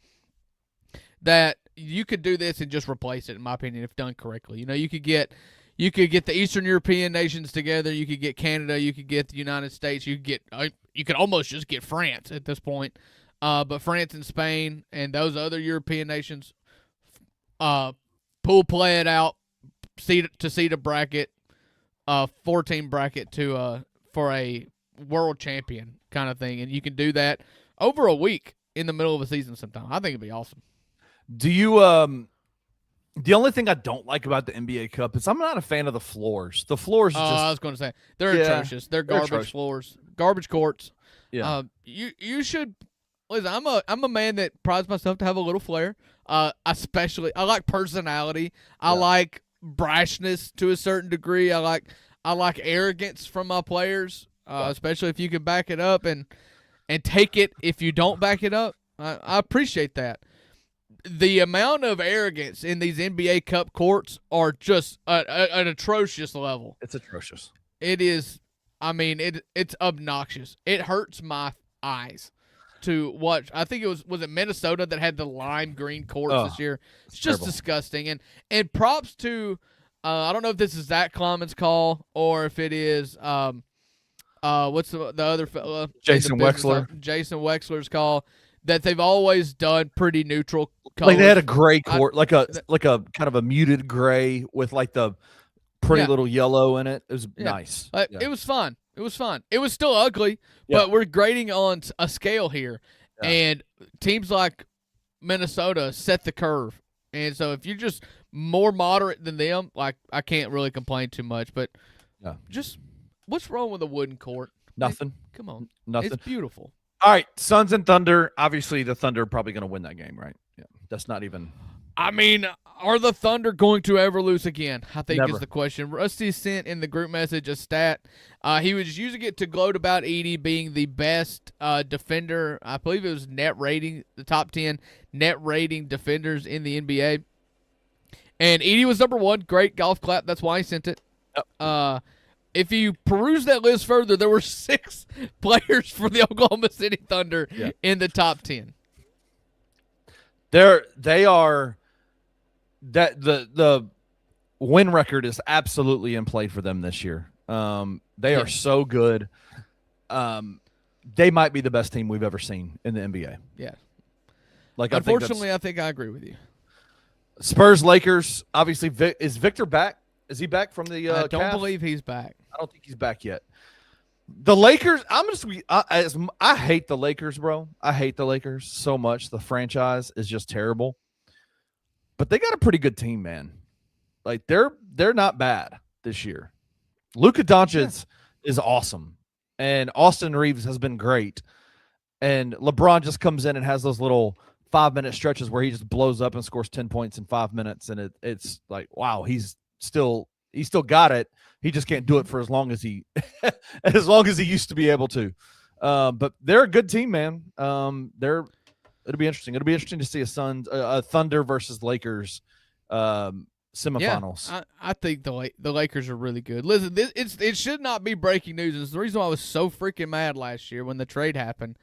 that you could do this and just replace it, in my opinion, if done correctly. You know, you could get the Eastern European nations together. You could get Canada. You could get the United States. You could almost just get France at this point. But France and Spain and those other European nations, pool play it out, seed a bracket, 14 bracket for a world champion kind of thing, and you can do that over a week in the middle of a season sometime. I think it'd be awesome. Do you the only thing I don't like about the NBA Cup is I'm not a fan of the floors. The floors are just, I was going to say they're atrocious. They're garbage floors, garbage courts. Yeah. You should listen. I'm a man that prides myself to have a little flair. Especially I like personality. I like brashness to a certain degree. I like arrogance from my players, especially if you can back it up and take it if you don't back it up. I appreciate that. The amount of arrogance in these NBA Cup courts are just an atrocious level. It's atrocious. It is. I mean, it's obnoxious. It hurts my eyes to watch. I think was it Minnesota that had the lime green courts this year? It's just terrible. disgusting. And props to I don't know if this is Zach Kleiman's call or if it is what's the other fella? Jason Wexler. Jason Wexler's call, that they've always done pretty neutral colors. Like they had a gray court, like a kind of a muted gray with like the pretty little yellow in it. It was nice. It was fun. It was fun. It was still ugly, but we're grading on a scale here. Yeah. And teams like Minnesota set the curve. And so if you're just more moderate than them, like, I can't really complain too much. But just what's wrong with a wooden court? Nothing. Come on. Nothing. It's beautiful. All right, Suns and Thunder. Obviously, the Thunder are probably going to win that game, right? Yeah, that's not even. I mean, are the Thunder going to ever lose again? I think Never. Is the question. Rusty sent in the group message a stat. He was using it to gloat about Edey being the best defender. I believe it was net rating, the top 10 net rating defenders in the NBA. And Edey was number 1. Great golf clap. That's why he sent it. Yep. If you peruse that list further, there were 6 players for the Oklahoma City Thunder in the top 10. They are that the win record is absolutely in play for them this year. They are so good. They might be the best team we've ever seen in the NBA. Yeah. Like, unfortunately, I think I agree with you. Spurs, Lakers. Obviously, is Victor back? Is he back from the? I don't calf? believe he's back. I don't think he's back yet. The Lakers, I hate the Lakers, bro. I hate the Lakers so much. The franchise is just terrible. But they got a pretty good team, man. Like, they're not bad this year. Luka Doncic is awesome. And Austin Reeves has been great. And LeBron just comes in and has those little 5-minute stretches where he just blows up and scores 10 points in 5 minutes. And it's like, wow, he's still got it. He just can't do it for as long as he used to be able to. But they're a good team, man. It'll be interesting. It'll be interesting to see a Thunder versus Lakers semifinals. Yeah, I think the Lakers are really good. Listen, it should not be breaking news. It's the reason why I was so freaking mad last year when the trade happened.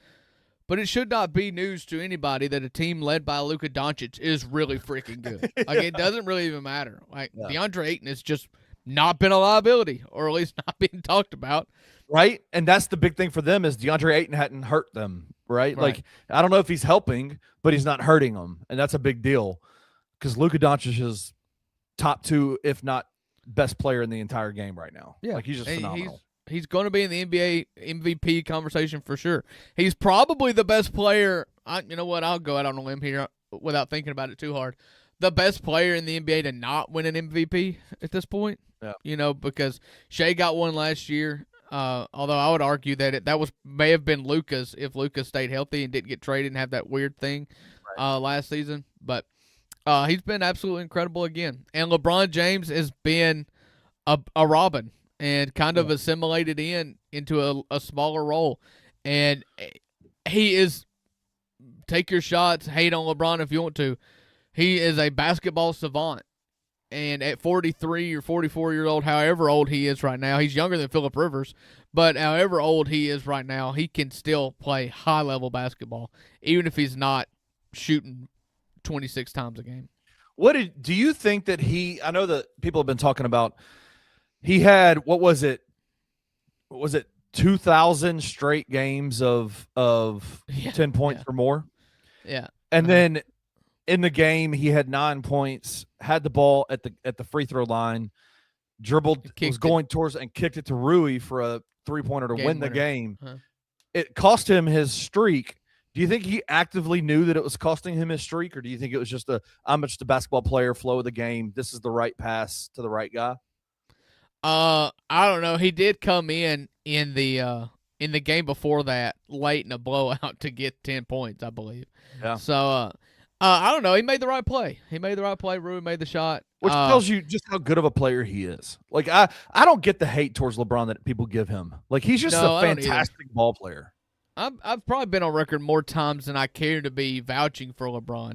but it should not be news to anybody that a team led by Luka Doncic is really freaking good. Like, it doesn't really even matter. Like, DeAndre Ayton has just not been a liability, or at least not being talked about. Right? And that's the big thing for them is DeAndre Ayton hadn't hurt them, right? Like, I don't know if he's helping, but he's not hurting them, and that's a big deal because Luka Doncic is top 2, if not best player in the entire game right now. Yeah. Like, he's just phenomenal. He's going to be in the NBA MVP conversation for sure. He's probably the best player. You know what? I'll go out on a limb here without thinking about it too hard. The best player in the NBA to not win an MVP at this point. Yeah. You know, because Shea got one last year. Although I would argue that that may have been Luka's if Luka stayed healthy and didn't get traded and have that weird thing last season. But he's been absolutely incredible again. And LeBron James has been a Robin and kind of assimilated into a smaller role. And he is, take your shots, hate on LeBron if you want to, he is a basketball savant. And at 43 or 44-year-old, however old he is right now, he's younger than Phillip Rivers, but however old he is right now, he can still play high-level basketball, even if he's not shooting 26 times a game. Do you think that I know that people have been talking about, he had, what was it 2,000 straight games of 10 points or more? Yeah. And then in the game, he had 9 points, had the ball at the free throw line, dribbled, was going towards and kicked it to Rui for a 3-pointer to win the game. It cost him his streak. Do you think he actively knew that it was costing him his streak, or do you think it was just I'm just a basketball player, flow of the game, this is the right pass to the right guy? I don't know. He did come in the game before that late in a blowout to get 10 points, I believe. Yeah. So I don't know. He made the right play. Rui made the shot. Which tells you just how good of a player he is. Like, I don't get the hate towards LeBron that people give him. Like, he's just a fantastic ball player. I've probably been on record more times than I care to be vouching for LeBron.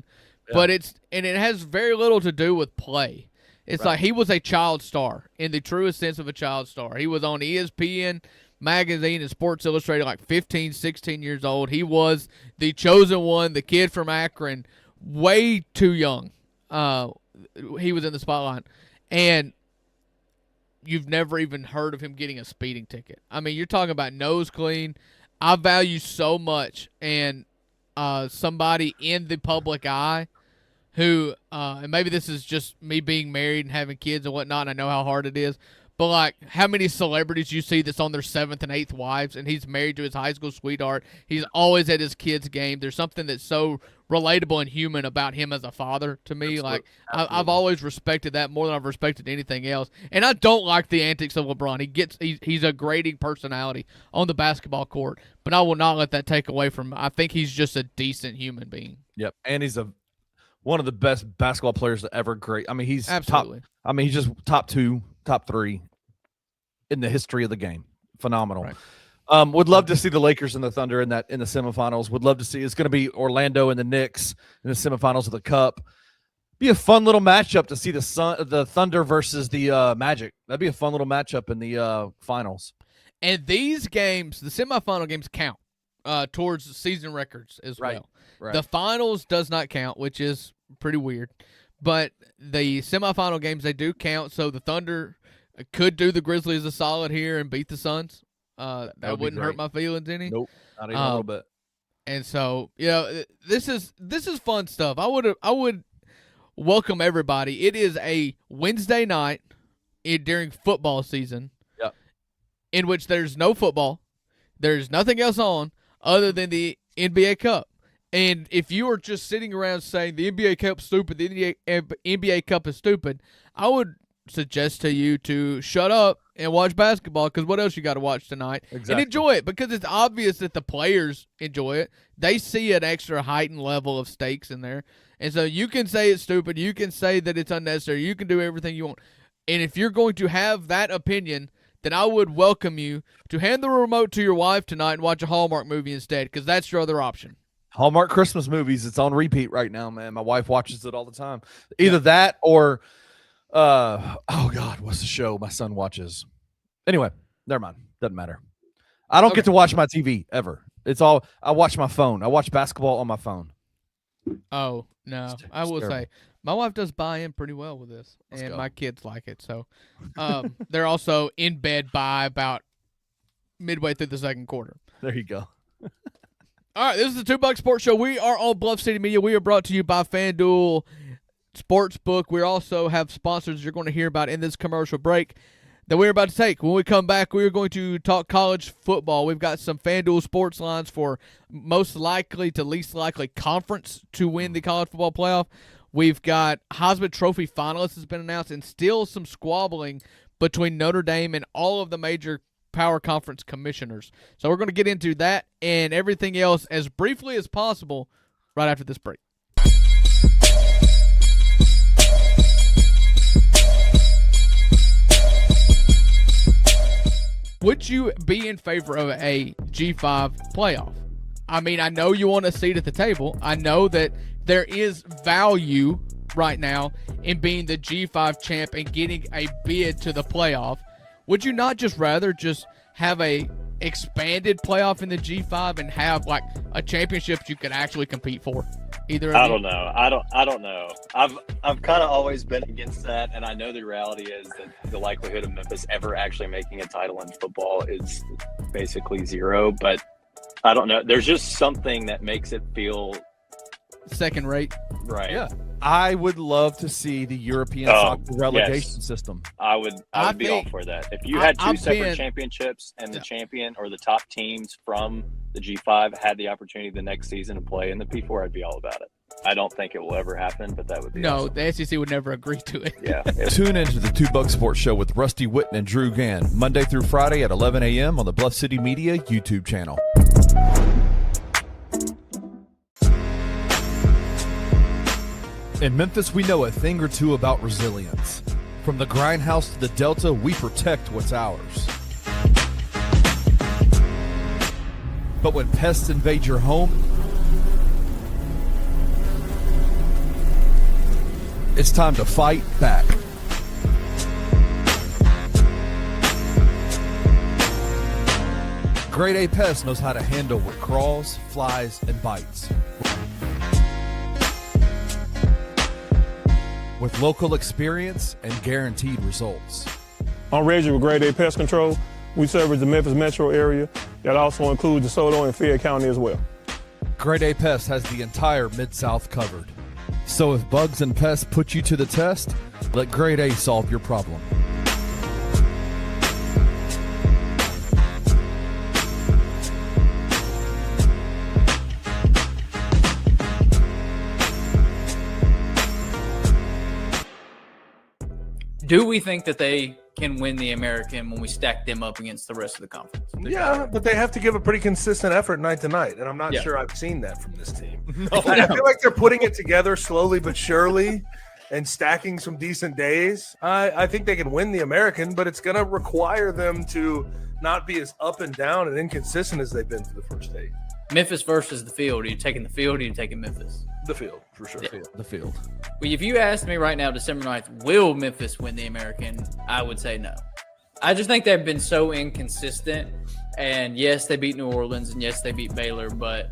Yeah. But it has very little to do with play. It's like he was a child star in the truest sense of a child star. He was on ESPN magazine and Sports Illustrated like 15, 16 years old. He was the chosen one, the kid from Akron, way too young. He was in the spotlight. And you've never even heard of him getting a speeding ticket. I mean, you're talking about nose clean. I value so much. And somebody in the public eye who, and maybe this is just me being married and having kids and whatnot, and I know how hard it is, but like how many celebrities you see that's on their 7th and 8th wives, and he's married to his high school sweetheart. He's always at his kids' game. There's something that's so relatable and human about him as a father to me. Absolutely. Like I've always respected that more than I've respected anything else. And I don't like the antics of LeBron. He's a grating personality on the basketball court, but I will not let that take away from him. I think he's just a decent human being. Yep, and he's one of the best basketball players to ever grade. I mean, he's absolutely. He's just top 2, top 3 in the history of the game. Phenomenal. Right. Would love to see the Lakers and the Thunder in the semifinals. Would love to see. It's going to be Orlando and the Knicks in the semifinals of the Cup. Be a fun little matchup to see the Thunder versus the Magic. That'd be a fun little matchup in the finals. And these games, the semifinal games, count towards the season records as well. Right. The finals does not count, which is pretty weird. But the semifinal games, they do count. So the Thunder could do the Grizzlies a solid here and beat the Suns. That wouldn't hurt my feelings any. Nope, not even a little bit. And so, this is fun stuff. I would welcome everybody. It is a Wednesday night during football season. Yep. In which there's no football. There's nothing else on other than the NBA Cup. And if you are just sitting around saying the NBA Cup's stupid, the NBA Cup is stupid, I would suggest to you to shut up and watch basketball, because what else you got to watch tonight? Exactly. And enjoy it, because it's obvious that the players enjoy it. They see an extra heightened level of stakes in there. And so you can say it's stupid. You can say that it's unnecessary. You can do everything you want. And if you're going to have that opinion, then I would welcome you to hand the remote to your wife tonight and watch a Hallmark movie instead, because that's your other option. Hallmark Christmas movies. It's on repeat right now, man. My wife watches it all the time. Either that or, oh God, what's the show my son watches? Anyway, never mind. Doesn't matter. I don't get to watch my TV ever. It's all I watch my phone. I watch basketball on my phone. Oh no, I will say my wife does buy in pretty well with this, and my kids like it. So they're also in bed by about midway through the second quarter. There you go. All right, this is the $2 Sports Show. We are on Bluff City Media. We are brought to you by FanDuel Sportsbook. We also have sponsors you're going to hear about in this commercial break that we're about to take. When we come back, we're going to talk college football. We've got some FanDuel sports lines for most likely to least likely conference to win the college football playoff. We've got Heisman Trophy finalists has been announced, and still some squabbling between Notre Dame and all of the major power conference commissioners. So we're going to get into that and everything else as briefly as possible right after this break. Would you be in favor of a G5 playoff? I mean, I know you want a seat at the table. I know that there is value right now in being the G5 champ and getting a bid to the playoff. Would you not just rather just have a expanded playoff in the G5 and have like a championship you could actually compete for? Either I don't know. I don't know. I've kind of always been against that, and I know the reality is that the likelihood of Memphis ever actually making a title in football is basically zero. But I don't know. There's just something that makes it feel second rate. Right. Yeah. I would love to see the European soccer relegation system. I would be all for that. If you had two separate championships and the champion or the top teams from the G5 had the opportunity the next season to play in the P4, I'd be all about it. I don't think it will ever happen, but that would be awesome. The SEC would never agree to it. Yeah. Tune into the $2 Sports Show with Rusty Witten and Drew Gann, Monday through Friday at 11 a.m. on the Bluff City Media YouTube channel. In Memphis, we know a thing or two about resilience. From the Grindhouse to the Delta, we protect what's ours. But when pests invade your home, it's time to fight back. Grade A Pest knows how to handle what crawls, flies, and bites. With local experience and guaranteed results. I'm Reggie with Grade A Pest Control. We service the Memphis metro area. That also includes DeSoto and Fayette County as well. Grade A Pest has the entire Mid-South covered. So if bugs and pests put you to the test, let Grade A solve your problem. Do we think that they can win the American when we stack them up against the rest of the conference? Yeah, but they have to give a pretty consistent effort night to night, and I'm not sure I've seen that from this team. I feel like they're putting it together slowly but surely and stacking some decent days. I think they can win the American, but it's going to require them to not be as up and down and inconsistent as they've been for the first 8. Memphis versus the field. Are you taking the field or are you taking Memphis? The field, for sure. Yeah. The field. Well, if you asked me right now, December 9th, will Memphis win the American? I would say no. I just think they've been so inconsistent. And yes, they beat New Orleans, and yes, they beat Baylor, but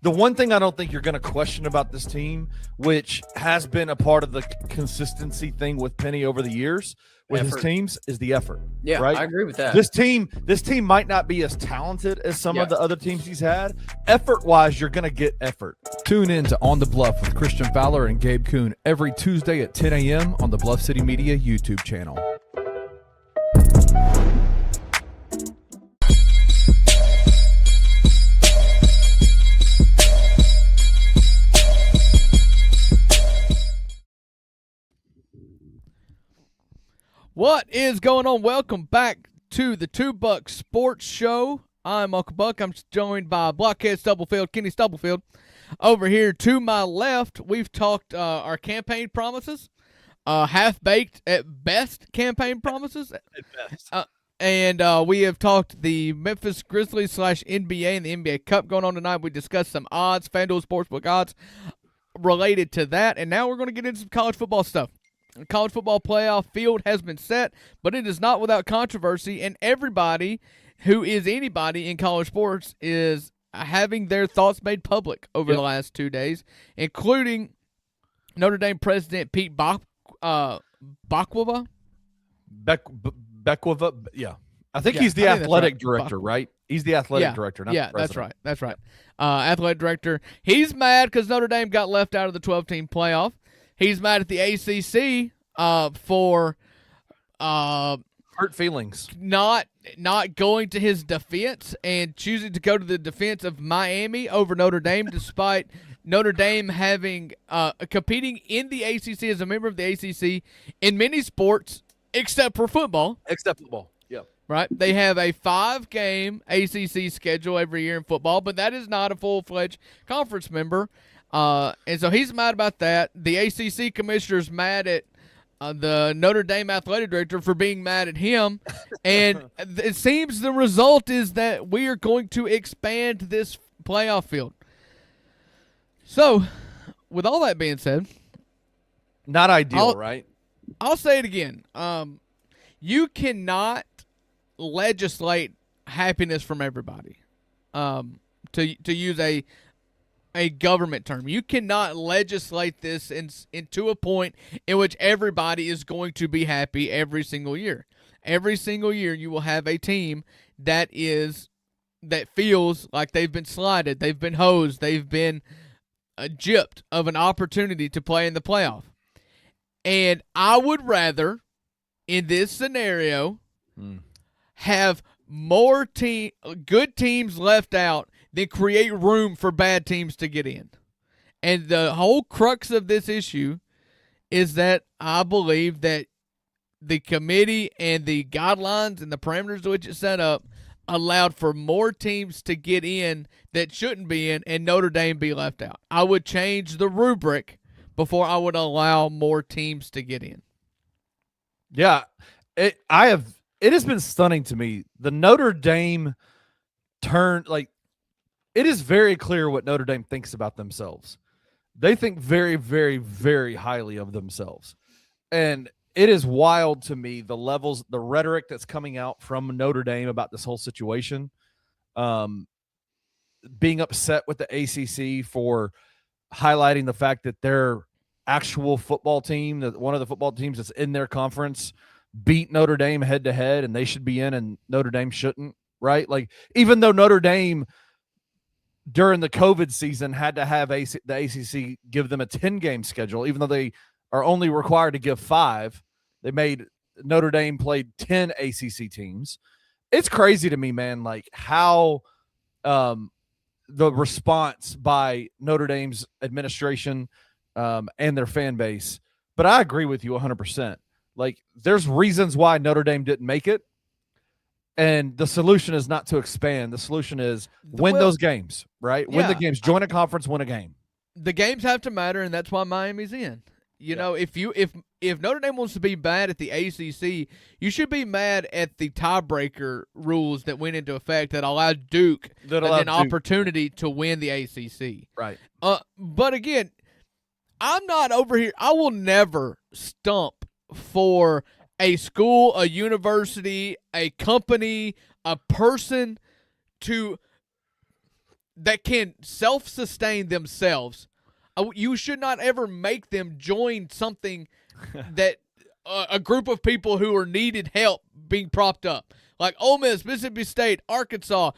the one thing I don't think you're going to question about this team, which has been a part of the consistency thing with Penny over the years with his teams, is the effort. Yeah, right? I agree with that. This team might not be as talented as some of the other teams he's had. Effort-wise, you're going to get effort. Tune in to On the Bluff with Christian Fowler and Gabe Kuhn every Tuesday at 10 a.m. on the Bluff City Media YouTube channel. What is going on? Welcome back to the $2 Sports Show. I'm Uncle Buck. I'm joined by Blockhead Stubblefield, Kenny Stubblefield. Over here to my left, we've talked our campaign promises, half-baked at best campaign promises. At best. And we have talked the Memphis Grizzlies / NBA and the NBA Cup going on tonight. We discussed some odds, FanDuel Sportsbook odds related to that. And now we're going to get into some college football stuff. The college football playoff field has been set, but it is not without controversy, and everybody who is anybody in college sports is having their thoughts made public over the last 2 days, including Notre Dame president Pete Bakwova. Bekwova, yeah. I think he's the athletic director, right? He's the athletic director, not the president. That's right. Athletic director. He's mad because Notre Dame got left out of the 12-team playoff. He's mad at the ACC for hurt feelings, not going to his defense and choosing to go to the defense of Miami over Notre Dame, despite Notre Dame having competing in the ACC as a member of the ACC in many sports except for football. Yeah. Right? They have a 5-game ACC schedule every year in football, but that is not a full-fledged conference member. And so he's mad about that. The ACC commissioner's mad at the Notre Dame athletic director for being mad at him. And it seems the result is that we are going to expand this playoff field. So, with all that being said, not ideal, right? I'll say it again. You cannot legislate happiness from everybody. To use a government term, you cannot legislate this into a point in which everybody is going to be happy every single year. Every single year, you will have a team that feels like they've been slighted, they've been hosed, they've been gypped of an opportunity to play in the playoff. And I would rather, in this scenario, have more good teams left out than create room for bad teams to get in. And the whole crux of this issue is that I believe that the committee and the guidelines and the parameters to which it's set up allowed for more teams to get in that shouldn't be in and Notre Dame be left out. I would change the rubric before I would allow more teams to get in. Yeah, it has been stunning to me. The Notre Dame it is very clear what Notre Dame thinks about themselves. They think very, very, very highly of themselves. And it is wild to me, the rhetoric that's coming out from Notre Dame about this whole situation. Being upset with the ACC for highlighting the fact that their actual football team, that one of the football teams that's in their conference, beat Notre Dame head to head, and they should be in, and Notre Dame shouldn't, right? Like, even though Notre Dame during the COVID season had to have the ACC give them a 10-game schedule, even though they are only required to give 5, they made Notre Dame played 10 ACC teams. It's crazy to me, man, like how the response by Notre Dame's administration and their fan base. But I agree with you 100%. Like, there's reasons why Notre Dame didn't make it. And the solution is not to expand. The solution is win those games, right? Win the games. Join a conference, win a game. The games have to matter, and that's why Miami's in. You know, if Notre Dame wants to be mad at the ACC, you should be mad at the tiebreaker rules that went into effect that allowed Duke an opportunity to win the ACC. Right. But again, I'm not over here. I will never stump for a school, a university, a company, a person that can self-sustain themselves. You should not ever make them join something that a group of people who are needed help being propped up. Like Ole Miss, Mississippi State, Arkansas,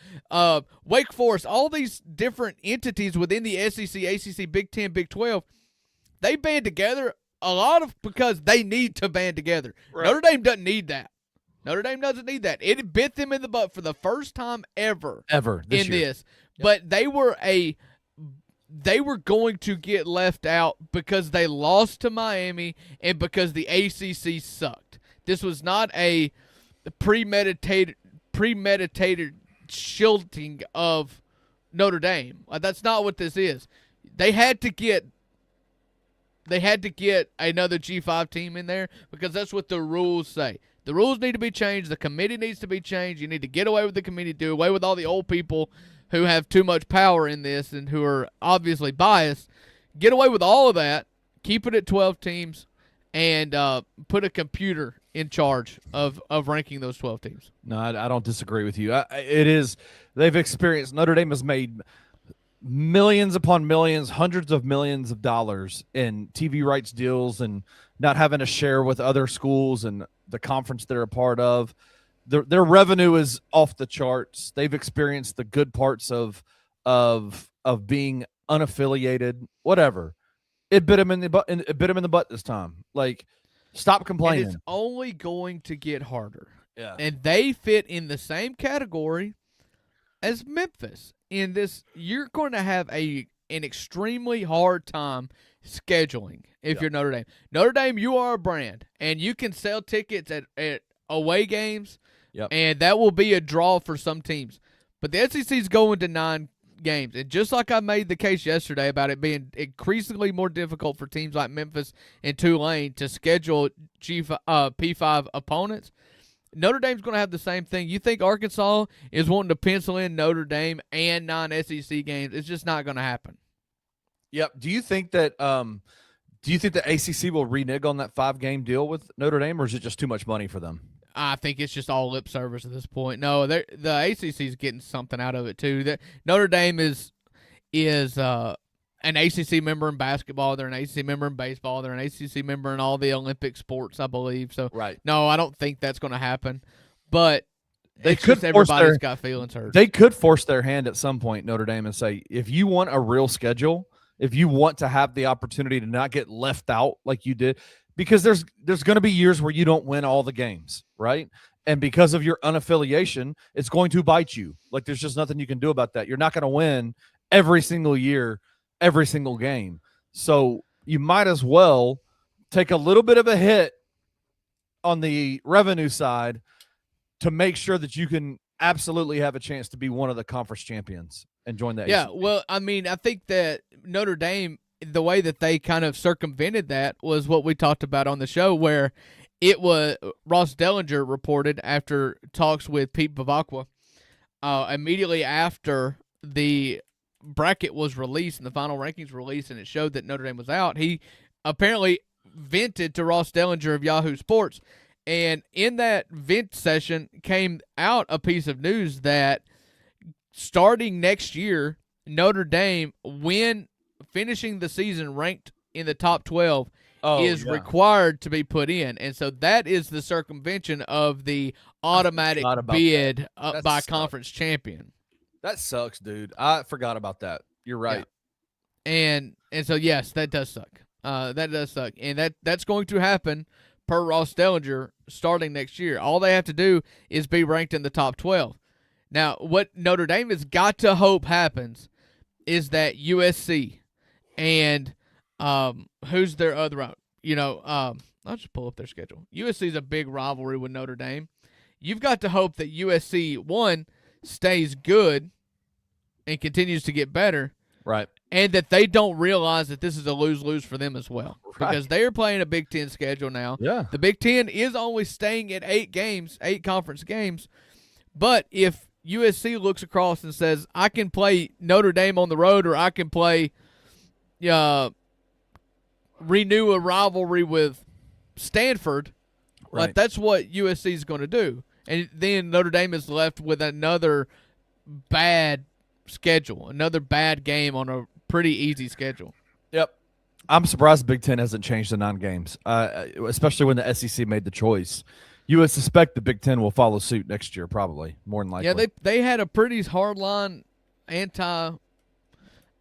Wake Forest, all these different entities within the SEC, ACC, Big 10, Big 12, they band together because they need to band together. Right. Notre Dame doesn't need that. Notre Dame doesn't need that. It bit them in the butt for the first time ever this in year. This. Yep. But they were going to get left out because they lost to Miami and because the ACC sucked. This was not a premeditated shielding of Notre Dame. That's not what this is. They had to get another G5 team in there because that's what the rules say. The rules need to be changed. The committee needs to be changed. You need to get away with the committee, do away with all the old people who have too much power in this and who are obviously biased. Get away with all of that. Keep it at 12 teams and put a computer in charge of ranking those 12 teams. No, I don't disagree with you. It is they've experienced. Notre Dame has made millions upon millions, hundreds of millions of dollars in TV rights deals and not having to share with other schools and the conference they're a part of. Their revenue is off the charts. They've experienced the good parts of being unaffiliated. Whatever, it bit them in the butt. It bit them in the butt this time. Like, stop complaining. And it's only going to get harder. Yeah, and they fit in the same category as Memphis. In this, you're going to have an extremely hard time scheduling if you're Notre Dame. Notre Dame, you are a brand, and you can sell tickets at away games. And that will be a draw for some teams. But the SEC's going to 9 games. And just like I made the case yesterday about it being increasingly more difficult for teams like Memphis and Tulane to schedule P5 opponents, Notre Dame's going to have the same thing. You think Arkansas is wanting to pencil in Notre Dame and 9 SEC games? It's just not going to happen. Yep. Do you think that the ACC will renege on that 5-game deal with Notre Dame, or is it just too much money for them? I think it's just all lip service at this point. No, the ACC is getting something out of it too. Notre Dame is an ACC member in basketball. They're an ACC member in baseball. They're an ACC member in all the Olympic sports, I believe. So, no, I don't think that's going to happen. But everybody's got feelings hurt. They could force their hand at some point, Notre Dame, and say, if you want a real schedule, if you want to have the opportunity to not get left out like you did, because there's going to be years where you don't win all the games, right? And because of your unaffiliation, it's going to bite you. Like, there's just nothing you can do about that. You're not going to win every single year, every single game. So you might as well take a little bit of a hit on the revenue side to make sure that you can absolutely have a chance to be one of the conference champions and join the ACC. Well, I mean, I think that Notre Dame, the way that they kind of circumvented that was what we talked about on the show, where it was Ross Dellinger reported after talks with Pete Bavacqua, immediately after the bracket was released and the final rankings released and it showed that Notre Dame was out, he apparently vented to Ross Dellinger of Yahoo Sports. And in that vent session came out a piece of news that starting next year, Notre Dame, when finishing the season ranked in the top 12, is required to be put in. And so that is the circumvention of the automatic bid by conference champion. That sucks, dude. I forgot about that. You're right. Yeah. And so, yes, that does suck. That does suck. And that's going to happen per Ross Dellinger starting next year. All they have to do is be ranked in the top 12. Now, what Notre Dame has got to hope happens is that USC and who's their other, I'll just pull up their schedule. USC is a big rivalry with Notre Dame. You've got to hope that USC, one, stays good and continues to get better. Right. And that they don't realize that this is a lose-lose for them as well. Right. Because they are playing a Big Ten schedule now. Yeah. The Big Ten is only staying at 8 conference games. But if USC looks across and says, I can play Notre Dame on the road, or I can play renew a rivalry with Stanford, right, like that's what USC is going to do. And then Notre Dame is left with another bad schedule, another bad game on a pretty easy schedule. Yep. I'm surprised the Big Ten hasn't changed the 9 games, especially when the SEC made the choice. You would suspect the Big Ten will follow suit next year, probably, more than likely. Yeah, they had a pretty hardline anti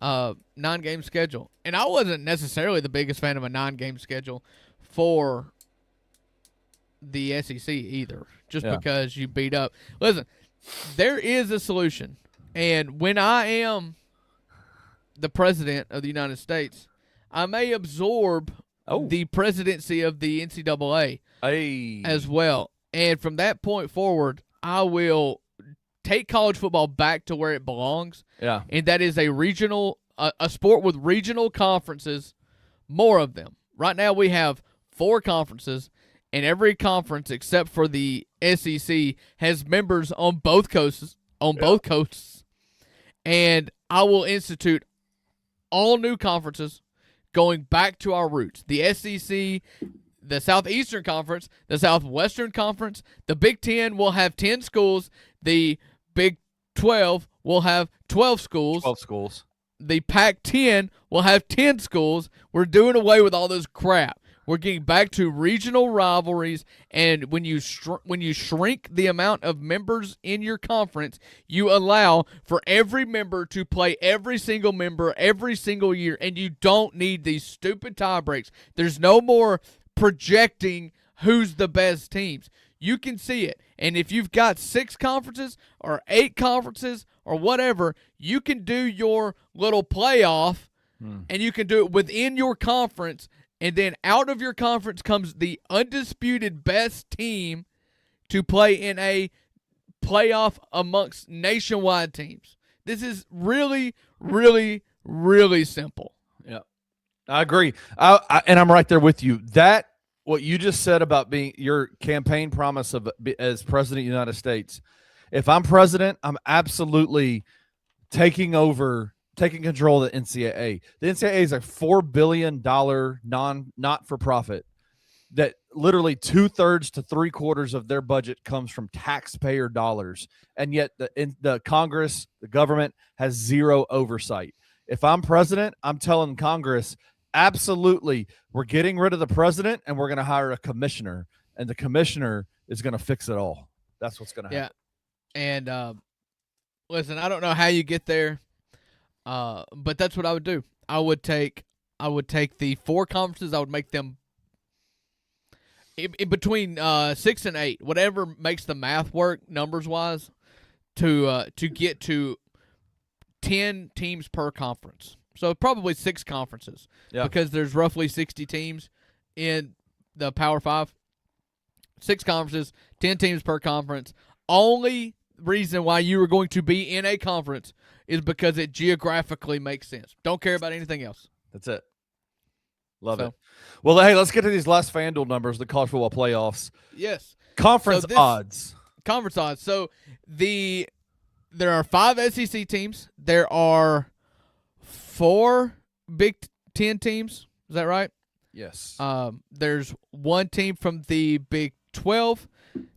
9-game schedule. And I wasn't necessarily the biggest fan of a 9-game schedule for the SEC either, just because you beat up. Listen, there is a solution. And when I am the president of the United States, I may absorb the presidency of the NCAA as well. And from that point forward, I will take college football back to where it belongs. Yeah. And that is a regional, a sport with regional conferences, more of them. Right now we have 4 conferences, and every conference except for the SEC has members on both coasts. Both coasts. And I will institute all new conferences going back to our roots. The SEC, the Southeastern Conference, the Southwestern Conference, the Big Ten will have 10 schools. The Big 12 will have 12 schools. 12 schools. The Pac-10 will have 10 schools. We're doing away with all this crap. We're getting back to regional rivalries, and when you shrink the amount of members in your conference, you allow for every member to play every single member every single year, and you don't need these stupid tie breaks. There's no more projecting who's the best teams. You can see it, and if you've got 6 conferences or 8 conferences or whatever, you can do your little playoff, and you can do it within your conference. And then out of your conference comes the undisputed best team to play in a playoff amongst nationwide teams. This is really, really, really simple. Yeah, I agree. And I'm right there with you. That what you just said about being your campaign promise of as president of the United States. If I'm president, I'm absolutely taking control of the NCAA. The NCAA is a $4 billion not-for-profit that literally 2/3 to 3/4 of their budget comes from taxpayer dollars, and yet the Congress, the government, has zero oversight. If I'm president, I'm telling Congress, absolutely, we're getting rid of the president, and we're going to hire a commissioner, and the commissioner is going to fix it all. That's what's going to happen. Yeah, and listen, I don't know how you get there. But that's what I would do. I would take the 4 conferences. I would make them in between 6 and 8, whatever makes the math work numbers wise, to get to 10 teams per conference. So probably 6 conferences, because there's roughly 60 teams in the Power 5. 6 conferences, 10 teams per conference. Only reason why you are going to be in a conference is because it geographically makes sense. Don't care about anything else. That's it. Love it. Well, hey, let's get to these last FanDuel numbers, the college football playoffs. Yes. Conference odds. Conference odds. So there are 5 SEC teams. There are 4 Big Ten teams. Is that right? Yes. There's 1 team from the Big 12.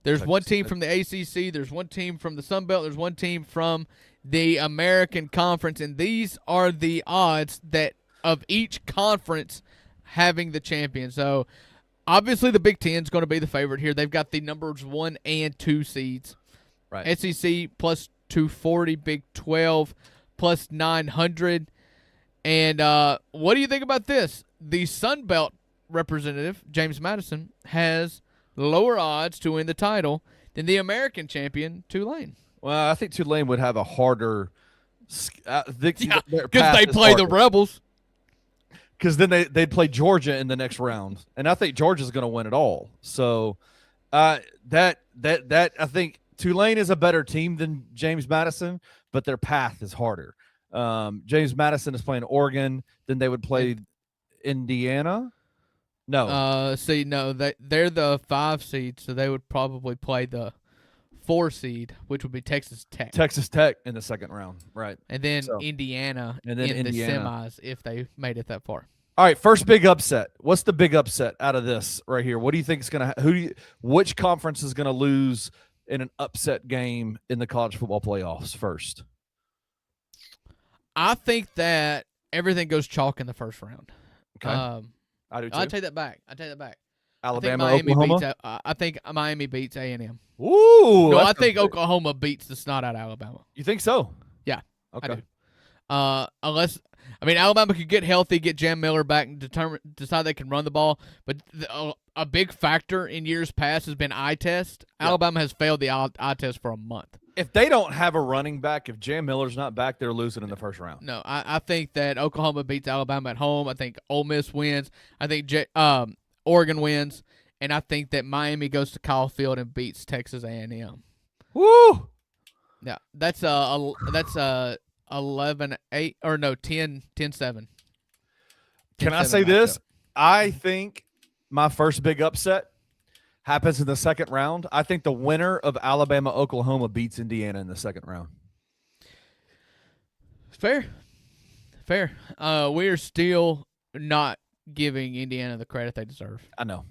There's 1 team from the ACC. There's 1 team from the Sun Belt. There's 1 team from the American Conference, and these are the odds that of each conference having the champion. So obviously the Big Ten is going to be the favorite here. They've got the numbers 1 and 2 seeds. Right. SEC plus 240, Big 12 plus 900. And what do you think about this? The Sun Belt representative, James Madison, has lower odds to win the title than the American champion, Tulane. Well, I think Tulane would have a harder because they play the Rebels. Because then they'd play Georgia in the next round, and I think Georgia's going to win it all. So that I think Tulane is a better team than James Madison, but their path is harder. James Madison is playing Oregon, then they would play Indiana. No, they're the 5 seed, so they would probably play the 4 seed, which would be Texas Tech. Texas Tech in the second round, right? And then Indiana in the semis if they made it that far. All right, first big upset. What's the big upset out of this right here? What do you think is going to which conference is going to lose in an upset game in the college football playoffs first? I think that everything goes chalk in the first round. Okay. I do too. I take that back. Alabama, Oklahoma. I think Miami beats A&M. Ooh. No, I think Oklahoma beats the snot out of Alabama. You think so? Yeah. Okay. I do. Alabama could get healthy, get Jam Miller back, and decide they can run the ball. But a big factor in years past has been eye test. Yeah. Alabama has failed the eye test for a month. If they don't have a running back, if Jam Miller's not back, they're losing in the first round. No, I think that Oklahoma beats Alabama at home. I think Ole Miss wins. I think Oregon wins. And I think that Miami goes to Kyle Field and beats Texas A&M. Woo! Yeah, that's 11-8 or no 10-7. Can I say this? I think my first big upset happens in the second round. I think the winner of Alabama-Oklahoma beats Indiana in the second round. Fair. We are still not giving Indiana the credit they deserve. I know.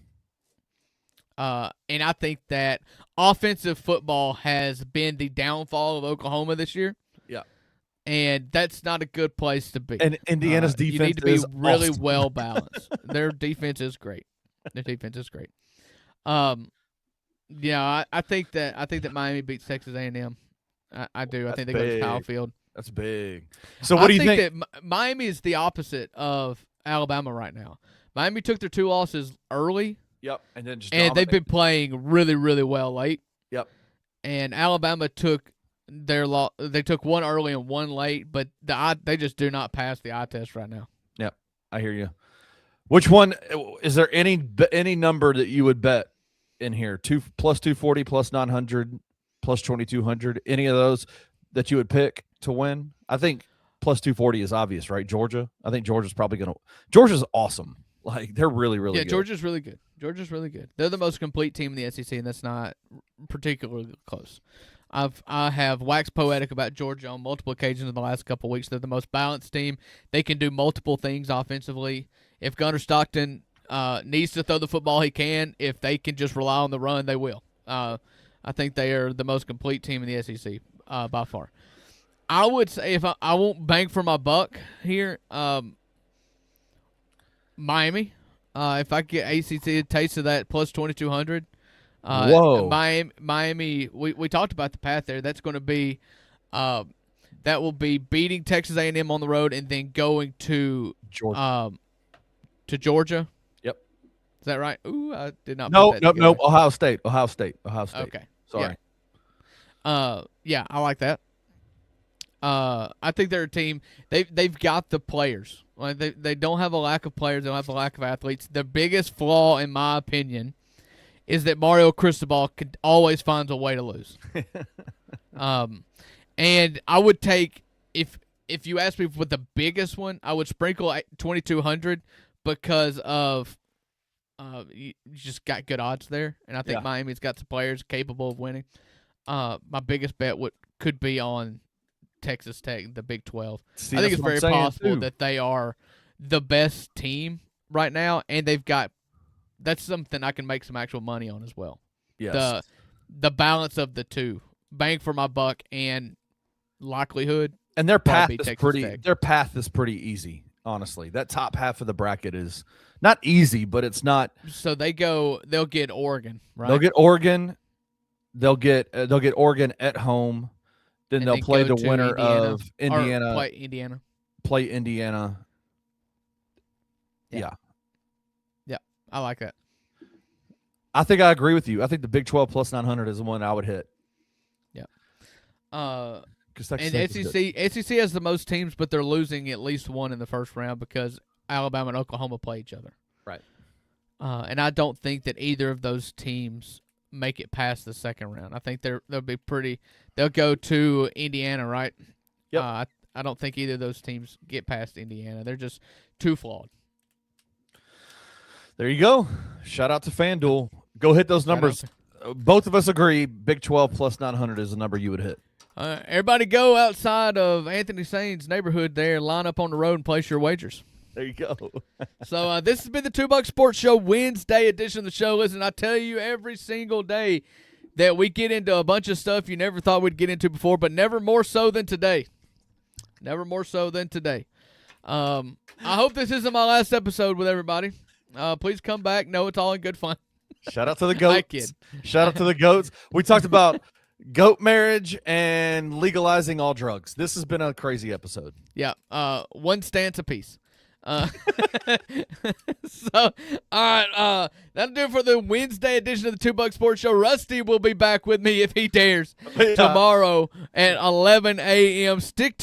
And I think that offensive football has been the downfall of Oklahoma this year. Yeah. And that's not a good place to be. And Indiana's defense you need to be is really awesome. well balanced. Their defense is great. Their defense is great. Yeah, I think that Miami beats Texas A&M. I do. I think they go to Kyle Field. That's big. So what do you think? That Miami is the opposite of Alabama right now. Miami took their 2 losses early. Yep, and then just they've been playing really, really well late. Yep. And Alabama took they took 1 early and 1 late, but they just do not pass the eye test right now. Yep, I hear you. Which one is there any number that you would bet in here? Plus 240, plus 900, plus 2200. Any of those that you would pick to win? I think plus 240 is obvious, right? Georgia. I think Georgia's probably gonna. Georgia's awesome. Like they're really, really good. Yeah, Georgia's really good. Georgia's really good. They're the most complete team in the SEC, and that's not particularly close. I have waxed poetic about Georgia on multiple occasions in the last couple of weeks. They're the most balanced team. They can do multiple things offensively. If Gunnar Stockton needs to throw the football, he can. If they can just rely on the run, they will. I think they are the most complete team in the SEC by far. I would say if I won't bang for my buck here, Miami. If I get ACC a taste of that plus 2,200. Whoa. Miami, we talked about the path there. That's going to be that will be beating Texas A&M on the road and then going to Georgia. Georgia. Yep. Is that right? Ooh, I did not. No. put that together. Ohio State. Okay. Sorry. Yeah, I like that. I think they're a team. They've got the players. Like they don't have a lack of players. They don't have a lack of athletes. The biggest flaw, in my opinion, is that Mario Cristobal always finds a way to lose. And I would take if you ask me what the biggest one, I would sprinkle 2,200 because of you just got good odds there, and I think Miami's got some players capable of winning. My biggest bet could be on Texas Tech, the Big 12. See, I think it's very possible too. that they are the best team right now, and they've got – that's something I can make some actual money on as well. Yes. The balance of the two, bang for my buck and likelihood. And their path Probably is Texas pretty. Tech. Their path is pretty easy. Honestly, that top half of the bracket is not easy, but it's not. So they'll get Oregon, right? They'll get Oregon. They'll get Oregon at home. Then And they'll then play go the to winner Indiana, of Indiana. Or play Indiana. Play Indiana. Yeah. I like that. I think I agree with you. I think the Big 12 plus 900 is the one I would hit. Yeah. 'Cause Texas And Tech is good. SEC has the most teams, but they're losing at least one in the first round because Alabama and Oklahoma play each other. Right. And I don't think that either of those teams make it past the second round. I think they'll be pretty. They'll go to Indiana, right? Yep. I don't think either of those teams get past Indiana. They're just too flawed. There you go. Shout out to FanDuel. Go hit those numbers. Both of us agree Big 12 plus 900 is the number you would hit. Everybody go outside of Anthony Sain's neighborhood there, line up on the road and place your wagers. There you go. So this has been the $2 Sports Show Wednesday edition of the show. Listen, I tell you every single day that we get into a bunch of stuff you never thought we'd get into before, but never more so than today. Never more so than today. I hope this isn't my last episode with everybody. Please come back. No, it's all in good fun. Shout out to the goats. I kid. Shout out to the goats. We talked about goat marriage and legalizing all drugs. This has been a crazy episode. Yeah. One stance apiece. So, all right. That'll do it for the Wednesday edition of the $2 Sports Show. Rusty will be back with me if he dares tomorrow at 11 a.m. Stick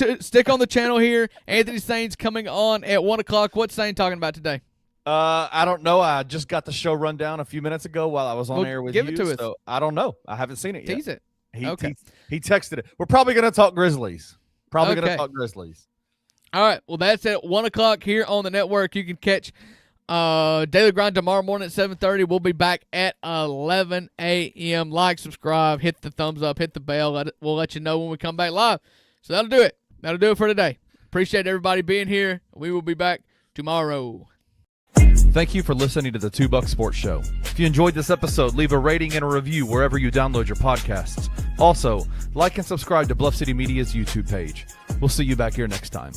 on the channel here. Anthony Sain's coming on at 1 o'clock. What's Sain talking about today? I don't know. I just got the show rundown a few minutes ago while I was on air with give you. it to us. So I don't know. I haven't seen it yet. Tease it. He texted it. We're probably going to talk Grizzlies. Probably going to talk Grizzlies. All right. Well, that's at 1 o'clock here on the network. You can catch Daily Grind tomorrow morning at 7:30. We'll be back at 11 a.m. Like, subscribe, hit the thumbs up, hit the bell. We'll let you know when we come back live. So that'll do it. That'll do it for today. Appreciate everybody being here. We will be back tomorrow. Thank you for listening to the $2 Sports Show. If you enjoyed this episode, leave a rating and a review wherever you download your podcasts. Also, like and subscribe to Bluff City Media's YouTube page. We'll see you back here next time.